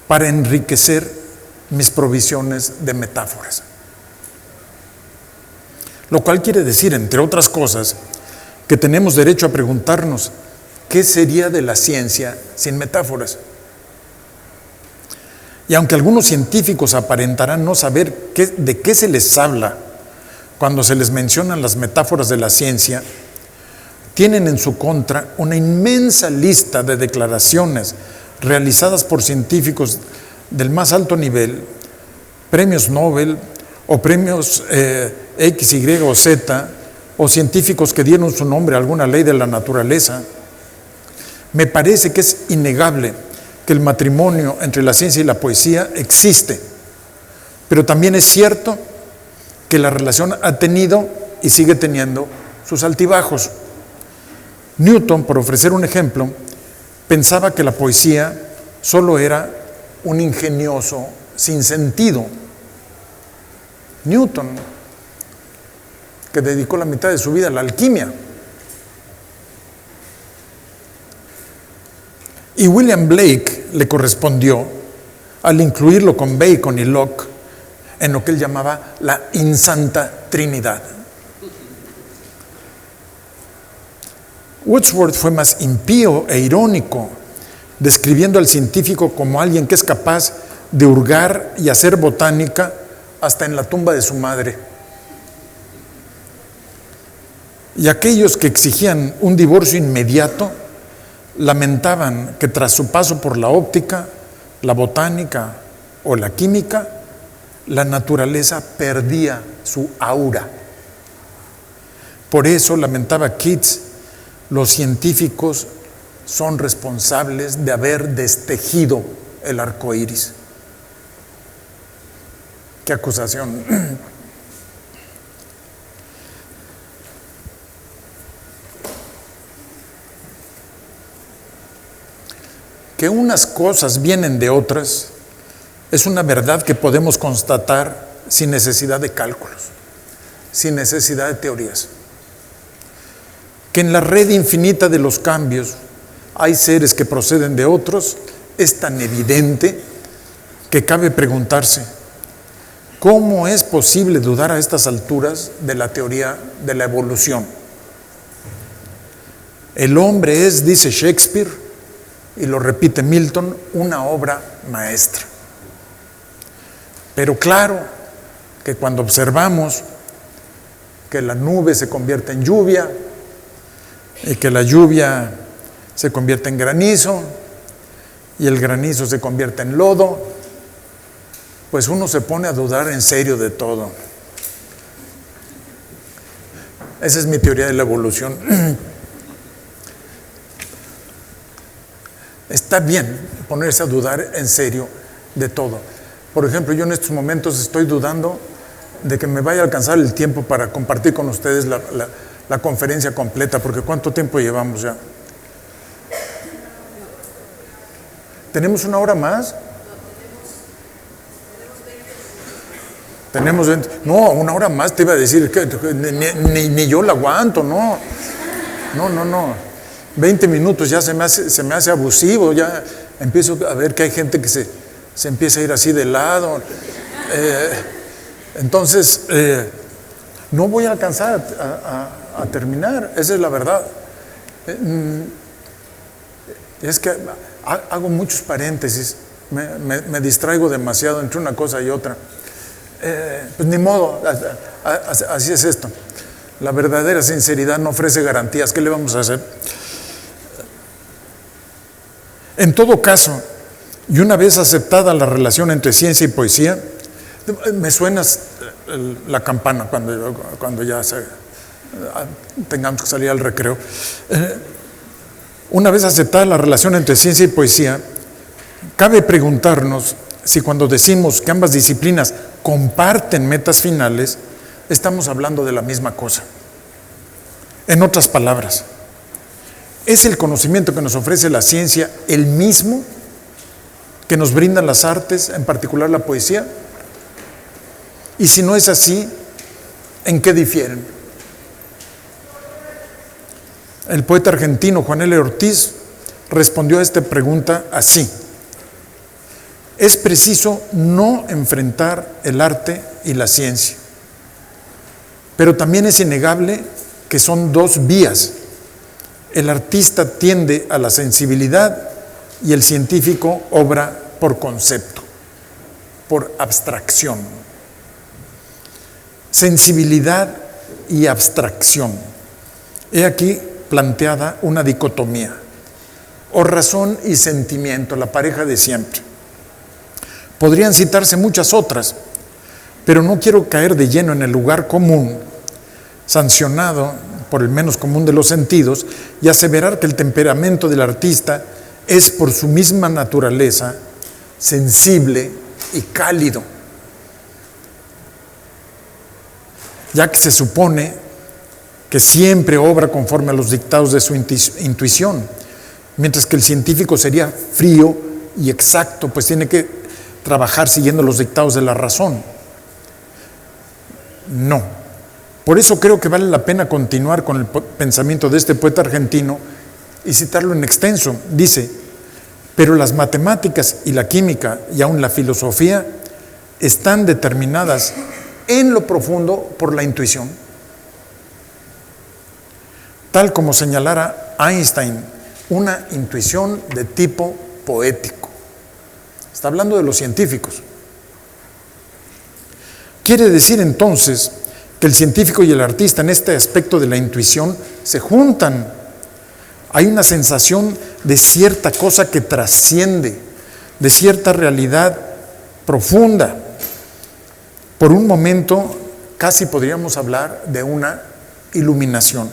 para enriquecer mis provisiones de metáforas. Lo cual quiere decir, entre otras cosas, que tenemos derecho a preguntarnos: ¿qué sería de la ciencia sin metáforas? Y aunque algunos científicos aparentarán no saber de qué se les habla cuando se les mencionan las metáforas de la ciencia, tienen en su contra una inmensa lista de declaraciones realizadas por científicos del más alto nivel, premios Nobel o premios X, Y o Z, o científicos que dieron su nombre a alguna ley de la naturaleza. Me parece que es innegable que el matrimonio entre la ciencia y la poesía existe, pero también es cierto que la relación ha tenido y sigue teniendo sus altibajos. Newton, por ofrecer un ejemplo, pensaba que la poesía solo era un ingenioso sinsentido. Newton, que dedicó la mitad de su vida a la alquimia. Y William Blake le correspondió al incluirlo con Bacon y Locke en lo que él llamaba la insanta Trinidad. Wordsworth fue más impío e irónico, describiendo al científico como alguien que es capaz de hurgar y hacer botánica hasta en la tumba de su madre. Y aquellos que exigían un divorcio inmediato lamentaban que tras su paso por la óptica, la botánica o la química, la naturaleza perdía su aura. Por eso, lamentaba Keats, los científicos son responsables de haber destejido el arco iris. ¡Qué acusación! Que unas cosas vienen de otras es una verdad que podemos constatar sin necesidad de cálculos, sin necesidad de teorías. Que en la red infinita de los cambios hay seres que proceden de otros es tan evidente que cabe preguntarse, ¿cómo es posible dudar a estas alturas de la teoría de la evolución? El hombre es, dice Shakespeare, y lo repite Milton, una obra maestra. Pero claro que cuando observamos que la nube se convierte en lluvia y que la lluvia se convierte en granizo y el granizo se convierte en lodo, pues uno se pone a dudar en serio de todo. Esa es mi teoría de la evolución. Está bien ponerse a dudar en serio de todo. Por ejemplo, yo en estos momentos estoy dudando de que me vaya a alcanzar el tiempo para compartir con ustedes la conferencia completa, porque ¿cuánto tiempo llevamos ya? ¿Tenemos una hora más? Tenemos 20. No, una hora más te iba a decir que ni yo la aguanto, no. 20 minutos ya se me hace abusivo, ya empiezo a ver que hay gente que se empieza a ir así de lado. Entonces, no voy a alcanzar a terminar, esa es la verdad. Es que hago muchos paréntesis, me distraigo demasiado entre una cosa y otra. Pues ni modo, así es esto. La verdadera sinceridad no ofrece garantías. ¿Qué le vamos a hacer? En todo caso, y una vez aceptada la relación entre ciencia y poesía, me suena la campana cuando ya tengamos que salir al recreo. Una vez aceptada la relación entre ciencia y poesía, cabe preguntarnos si cuando decimos que ambas disciplinas comparten metas finales, estamos hablando de la misma cosa. En otras palabras, ¿es el conocimiento que nos ofrece la ciencia el mismo que nos brindan las artes, en particular la poesía? Y si no es así, ¿en qué difieren? El poeta argentino Juan L. Ortiz respondió a esta pregunta así: es preciso no enfrentar el arte y la ciencia, pero también es innegable que son dos vías. El artista tiende a la sensibilidad y el científico obra por concepto. por abstracción. Sensibilidad y abstracción. He aquí planteada una dicotomía, o razón y sentimiento, la pareja de siempre. Podrían citarse muchas otras, pero no quiero caer de lleno en el lugar común, sancionado por el menos común de los sentidos, y aseverar que el temperamento del artista es por su misma naturaleza sensible y cálido, ya que se supone que siempre obra conforme a los dictados de su intuición, mientras que el científico sería frío y exacto, pues tiene que trabajar siguiendo los dictados de la razón. No. Por eso creo que vale la pena continuar con el pensamiento de este poeta argentino y citarlo en extenso. Dice: pero las matemáticas y la química y aún la filosofía están determinadas en lo profundo por la intuición. Tal como señalara Einstein, una intuición de tipo poético. Está hablando de los científicos. Quiere decir entonces que el científico y el artista en este aspecto de la intuición se juntan. Hay una sensación de cierta cosa que trasciende, de cierta realidad profunda. Por un momento casi podríamos hablar de una iluminación.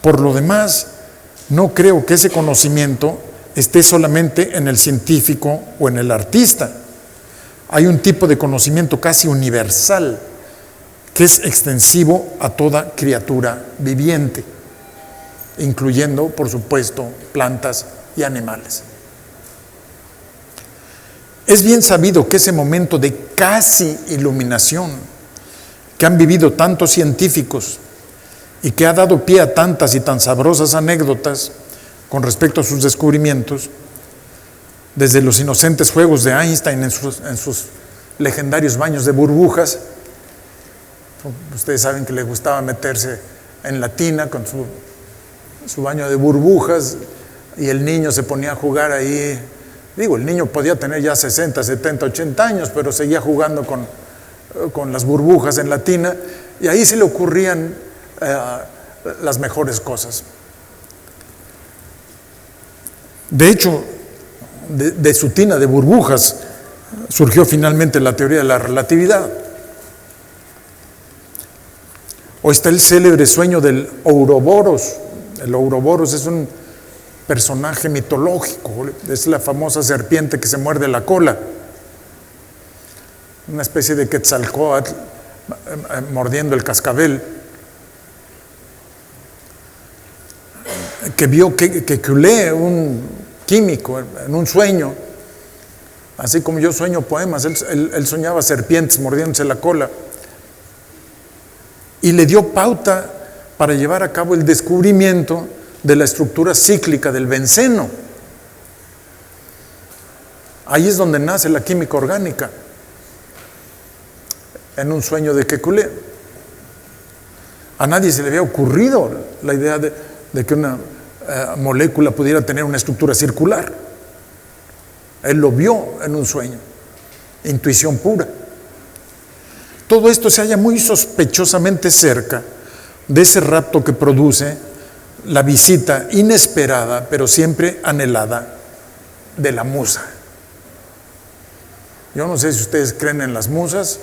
Por lo demás, no creo que ese conocimiento esté solamente en el científico o en el artista. Hay un tipo de conocimiento casi universal que es extensivo a toda criatura viviente, incluyendo, por supuesto, plantas y animales. Es bien sabido que ese momento de casi iluminación que han vivido tantos científicos y que ha dado pie a tantas y tan sabrosas anécdotas con respecto a sus descubrimientos, desde los inocentes juegos de Einstein en sus legendarios baños de burbujas. Ustedes saben que le gustaba meterse en la tina con su baño de burbujas y el niño se ponía a jugar ahí. Digo, el niño podía tener ya 60, 70, 80 años, pero seguía jugando con las burbujas en la tina, y ahí se le ocurrían las mejores cosas. De hecho, de su tina de burbujas surgió finalmente la teoría de la relatividad. O está el célebre sueño del Ouroboros. El Ouroboros es un personaje mitológico, es la famosa serpiente que se muerde la cola, una especie de Quetzalcóatl mordiendo el cascabel, que vio que Kekulé, un químico, en un sueño, así como yo sueño poemas, él soñaba serpientes mordiéndose la cola, y le dio pauta para llevar a cabo el descubrimiento de la estructura cíclica del benceno. Ahí es donde nace la química orgánica, en un sueño de Kekulé. A nadie se le había ocurrido la idea de que una molécula pudiera tener una estructura circular. Él lo vio en un sueño, intuición pura. Todo esto se halla muy sospechosamente cerca de ese rapto que produce la visita inesperada, pero siempre anhelada, de la musa. Yo no sé si ustedes creen en las musas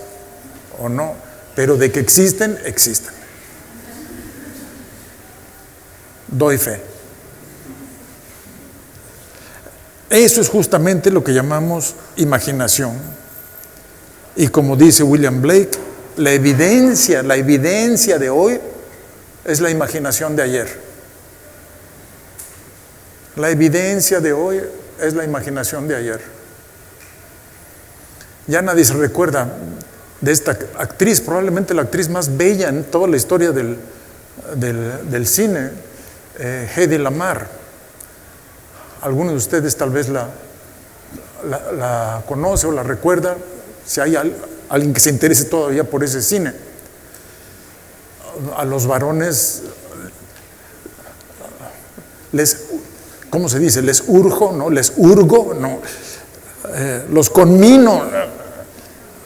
o no, pero de que existen, existen. Doy fe. Eso es justamente lo que llamamos imaginación. Y como dice William Blake, la evidencia de hoy es la imaginación de ayer. La evidencia de hoy es la imaginación de ayer. Ya nadie se recuerda de esta actriz, probablemente la actriz más bella en toda la historia del cine, Hedy Lamarr. Alguno de ustedes tal vez la conoce o la recuerda, si hay alguien que se interese todavía por ese cine. A los varones ¿cómo se dice? Les urgo, ¿no? los conmino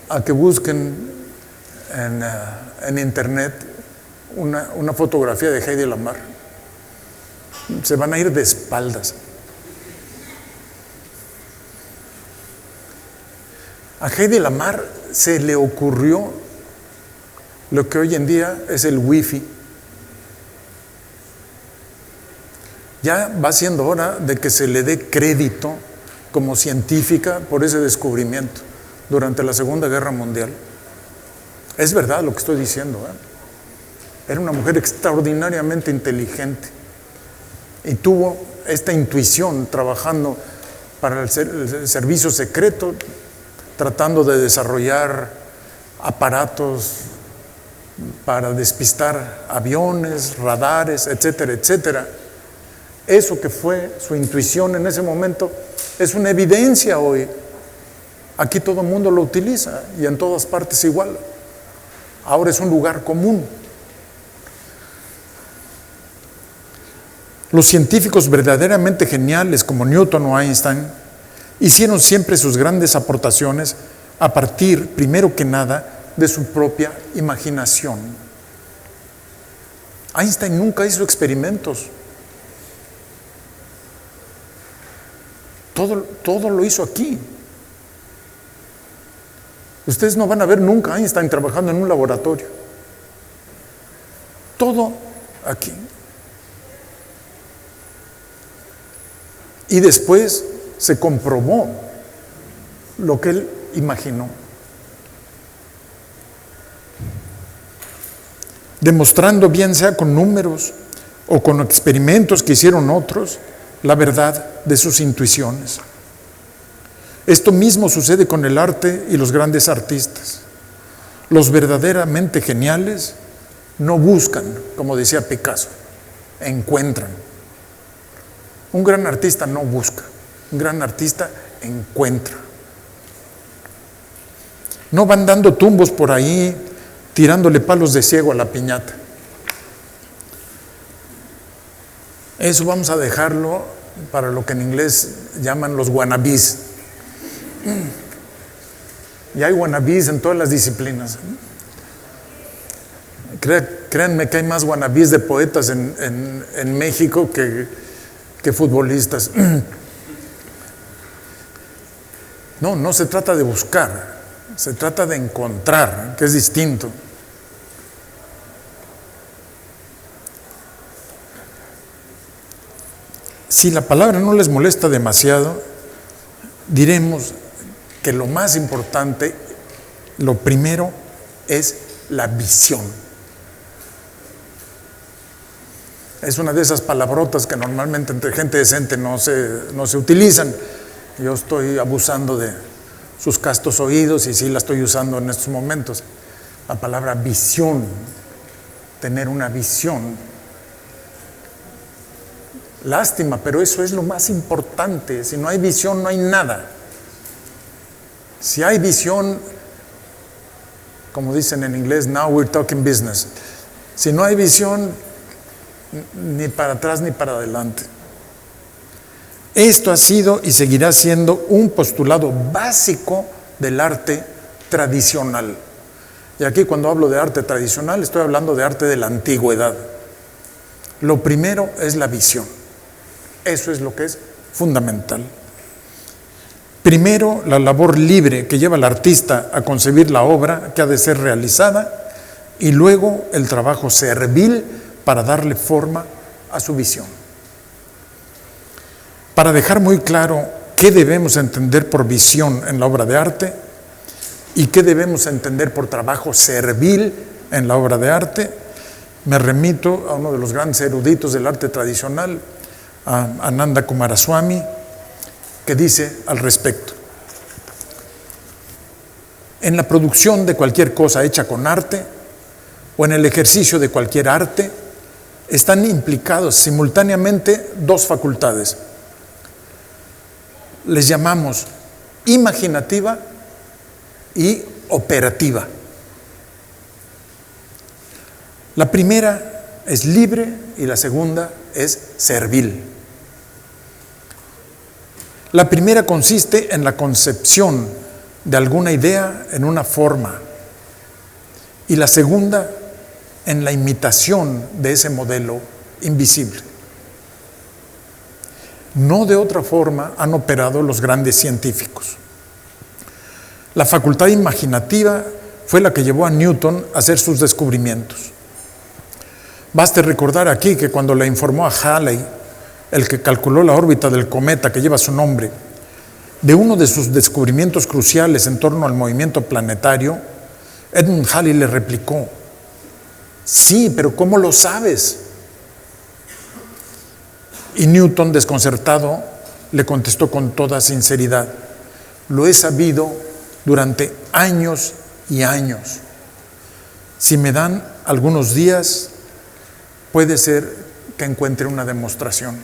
a que busquen en internet una fotografía de Hedy Lamarr. Se van a ir de espaldas. A Hedy Lamarr se le ocurrió lo que hoy en día es el wifi. Ya va siendo hora de que se le dé crédito como científica por ese descubrimiento durante la Segunda Guerra Mundial. Es verdad lo que estoy diciendo, ¿eh? Era una mujer extraordinariamente inteligente y tuvo esta intuición trabajando para el servicio secreto, tratando de desarrollar aparatos para despistar aviones, radares, etcétera, etcétera. Eso que fue su intuición en ese momento es una evidencia hoy. Aquí todo el mundo lo utiliza y en todas partes igual. Ahora es un lugar común. Los científicos verdaderamente geniales como Newton o Einstein hicieron siempre sus grandes aportaciones a partir, primero que nada, de su propia imaginación. Einstein nunca hizo experimentos. Todo lo hizo aquí. Ustedes no van a ver nunca a Einstein trabajando en un laboratorio. Todo aquí. Y después se comprobó lo que él imaginó, demostrando bien sea con números o con experimentos que hicieron otros, la verdad de sus intuiciones. Esto mismo sucede con el arte y los grandes artistas. Los verdaderamente geniales no buscan, como decía Picasso, encuentran. Un gran artista no busca, un gran artista encuentra. No van dando tumbos por ahí, tirándole palos de ciego a la piñata. Eso vamos a dejarlo para lo que en inglés llaman los wannabes. Y hay wannabes en todas las disciplinas. Créanme que hay más wannabes de poetas en México que futbolistas. No se trata de buscar, se trata de encontrar, que es distinto. Si la palabra no les molesta demasiado, diremos que lo más importante, lo primero, es la visión. Es una de esas palabrotas que normalmente entre gente decente no se utilizan. Yo estoy abusando de sus castos oídos y sí la estoy usando en estos momentos. La palabra visión, tener una visión. Lástima, pero eso es lo más importante. Si no hay visión, no hay nada. Si hay visión, como dicen en inglés, now we're talking business. Si no hay visión, ni para atrás ni para adelante. Esto ha sido y seguirá siendo un postulado básico del arte tradicional. Y aquí cuando hablo de arte tradicional, estoy hablando de arte de la antigüedad. Lo primero es la visión. Eso es lo que es fundamental. Primero, la labor libre que lleva al artista a concebir la obra que ha de ser realizada, y luego el trabajo servil para darle forma a su visión. Para dejar muy claro qué debemos entender por visión en la obra de arte y qué debemos entender por trabajo servil en la obra de arte, me remito a uno de los grandes eruditos del arte tradicional, a Ananda Coomaraswamy, que dice al respecto: en la producción de cualquier cosa hecha con arte o en el ejercicio de cualquier arte están implicados simultáneamente dos facultades. Les llamamos imaginativa y operativa. La primera es libre y la segunda es servil. La primera consiste en la concepción de alguna idea en una forma, y la segunda en la imitación de ese modelo invisible. No de otra forma han operado los grandes científicos. La facultad imaginativa fue la que llevó a Newton a hacer sus descubrimientos. Baste recordar aquí que cuando le informó a Halley, el que calculó la órbita del cometa que lleva su nombre, de uno de sus descubrimientos cruciales en torno al movimiento planetario, Edmund Halley le replicó: sí, pero ¿cómo lo sabes? Y Newton, desconcertado, le contestó con toda sinceridad: lo he sabido durante años y años. Si me dan algunos días, puede ser que encuentre una demostración.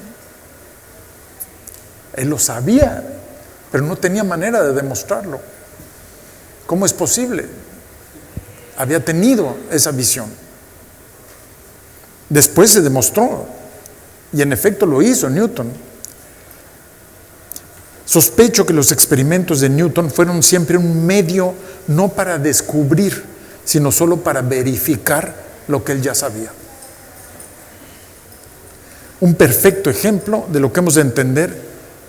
Él lo sabía, pero no tenía manera de demostrarlo. ¿Cómo es posible? Había tenido esa visión. Después se demostró, y en efecto lo hizo Newton. Sospecho que los experimentos de Newton fueron siempre un medio no para descubrir, sino solo para verificar lo que él ya sabía. Un perfecto ejemplo de lo que hemos de entender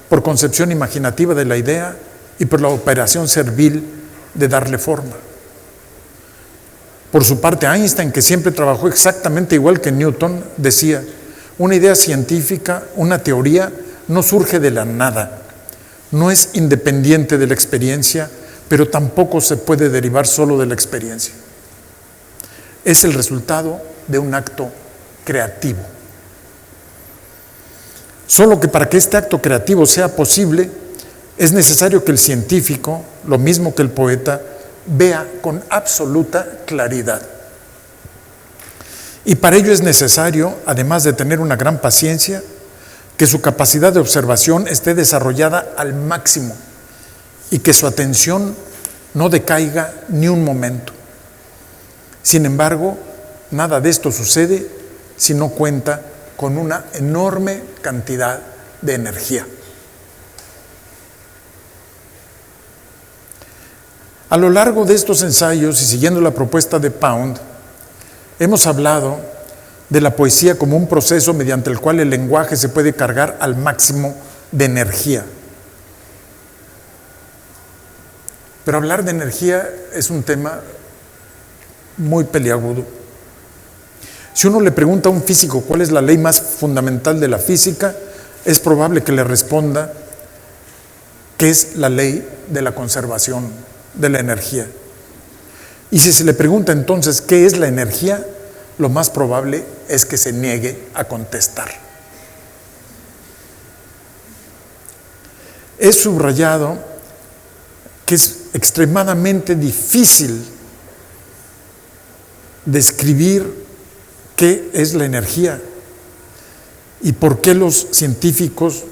por concepción imaginativa de la idea y por la operación servil de darle forma. Por su parte, Einstein, que siempre trabajó exactamente igual que Newton, decía: una idea científica, una teoría, no surge de la nada, no es independiente de la experiencia, pero tampoco se puede derivar solo de la experiencia. Es el resultado de un acto creativo. Solo que para que este acto creativo sea posible, es necesario que el científico, lo mismo que el poeta, vea con absoluta claridad. Y para ello es necesario, además de tener una gran paciencia, que su capacidad de observación esté desarrollada al máximo y que su atención no decaiga ni un momento. Sin embargo, nada de esto sucede si no cuenta con una enorme cantidad de energía. A lo largo de estos ensayos y siguiendo la propuesta de Pound, hemos hablado de la poesía como un proceso mediante el cual el lenguaje se puede cargar al máximo de energía. Pero hablar de energía es un tema muy peliagudo. Si uno le pregunta a un físico cuál es la ley más fundamental de la física, es probable que le responda que es la ley de la conservación de la energía. Y si se le pregunta entonces qué es la energía, lo más probable es que se niegue a contestar. He subrayado que es extremadamente difícil describir qué es la energía y por qué los científicos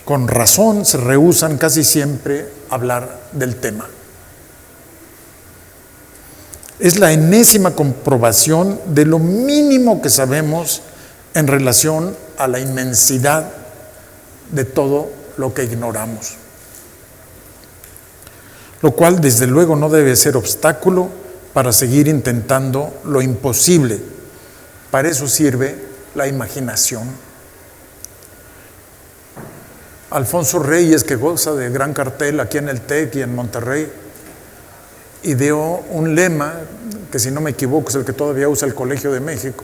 con razón se rehúsan casi siempre a hablar del tema. Es la enésima comprobación de lo mínimo que sabemos en relación a la inmensidad de todo lo que ignoramos. Lo cual desde luego no debe ser obstáculo para seguir intentando lo imposible. Para eso sirve la imaginación. Alfonso Reyes, que goza de gran cartel aquí en el TEC y en Monterrey, ideó un lema que, si no me equivoco, es el que todavía usa el Colegio de México,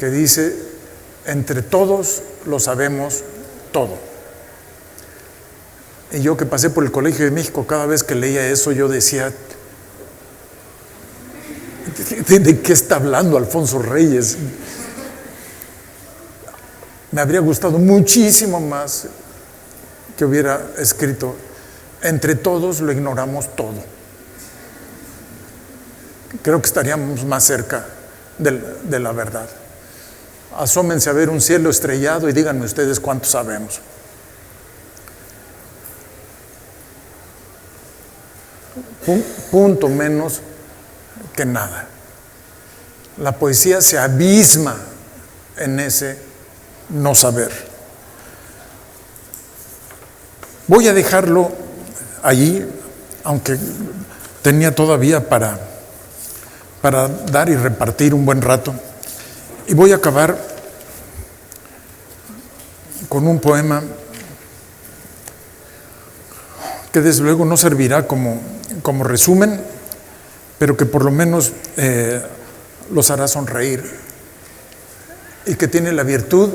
que dice: entre todos lo sabemos todo. Y yo, que pasé por el Colegio de México, cada vez que leía eso yo decía: ¿de qué está hablando Alfonso Reyes? Me habría gustado muchísimo más que hubiera escrito: entre todos lo ignoramos todo. Creo que estaríamos más cerca de la verdad. Asómense a ver un cielo estrellado y díganme ustedes cuánto sabemos. Punto menos que nada. La poesía se abisma en ese no saber. Voy a dejarlo allí, aunque tenía todavía para dar y repartir un buen rato. Y voy a acabar con un poema que desde luego no servirá como resumen, pero que por lo menos los hará sonreír y que tiene la virtud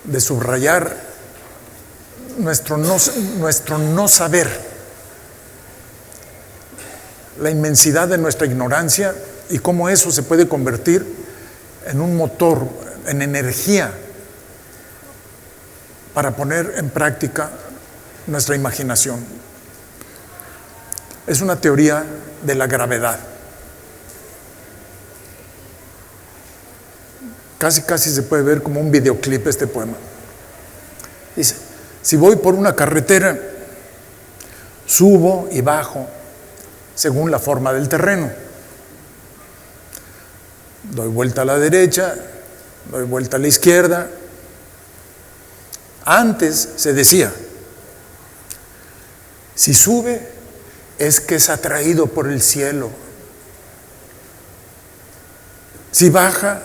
de subrayar nuestro no saber, la inmensidad de nuestra ignorancia y cómo eso se puede convertir en un motor, en energía para poner en práctica nuestra imaginación. Es una teoría de la gravedad. Casi se puede ver como un videoclip este poema. Dice: si voy por una carretera, subo y bajo según la forma del terreno. Doy vuelta a la derecha, doy vuelta a la izquierda. Antes se decía, si sube es que es atraído por el cielo. Si baja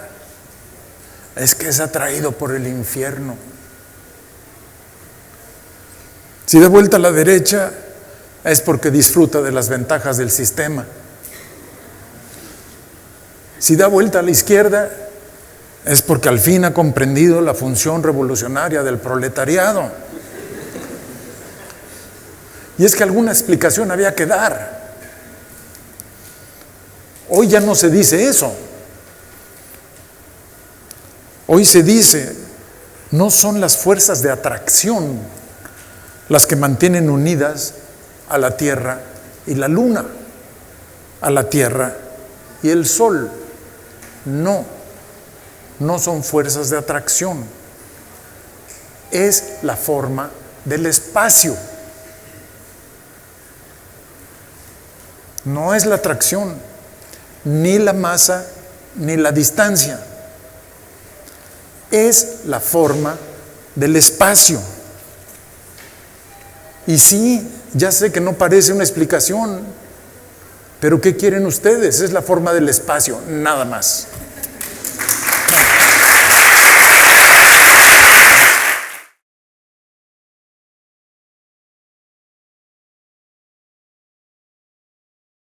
es que es atraído por el infierno. Si da vuelta a la derecha es porque disfruta de las ventajas del sistema. Si da vuelta a la izquierda es porque al fin ha comprendido la función revolucionaria del proletariado. Y es que alguna explicación había que dar. Hoy ya no se dice eso. Hoy se dice, no son las fuerzas de atracción las que mantienen unidas a la Tierra y la Luna, a la Tierra y el Sol. No son fuerzas de atracción. Es la forma del espacio. No es la atracción, ni la masa, ni la distancia. Es la forma del espacio. Y sí, ya sé que no parece una explicación, pero ¿qué quieren ustedes? Es la forma del espacio, nada más.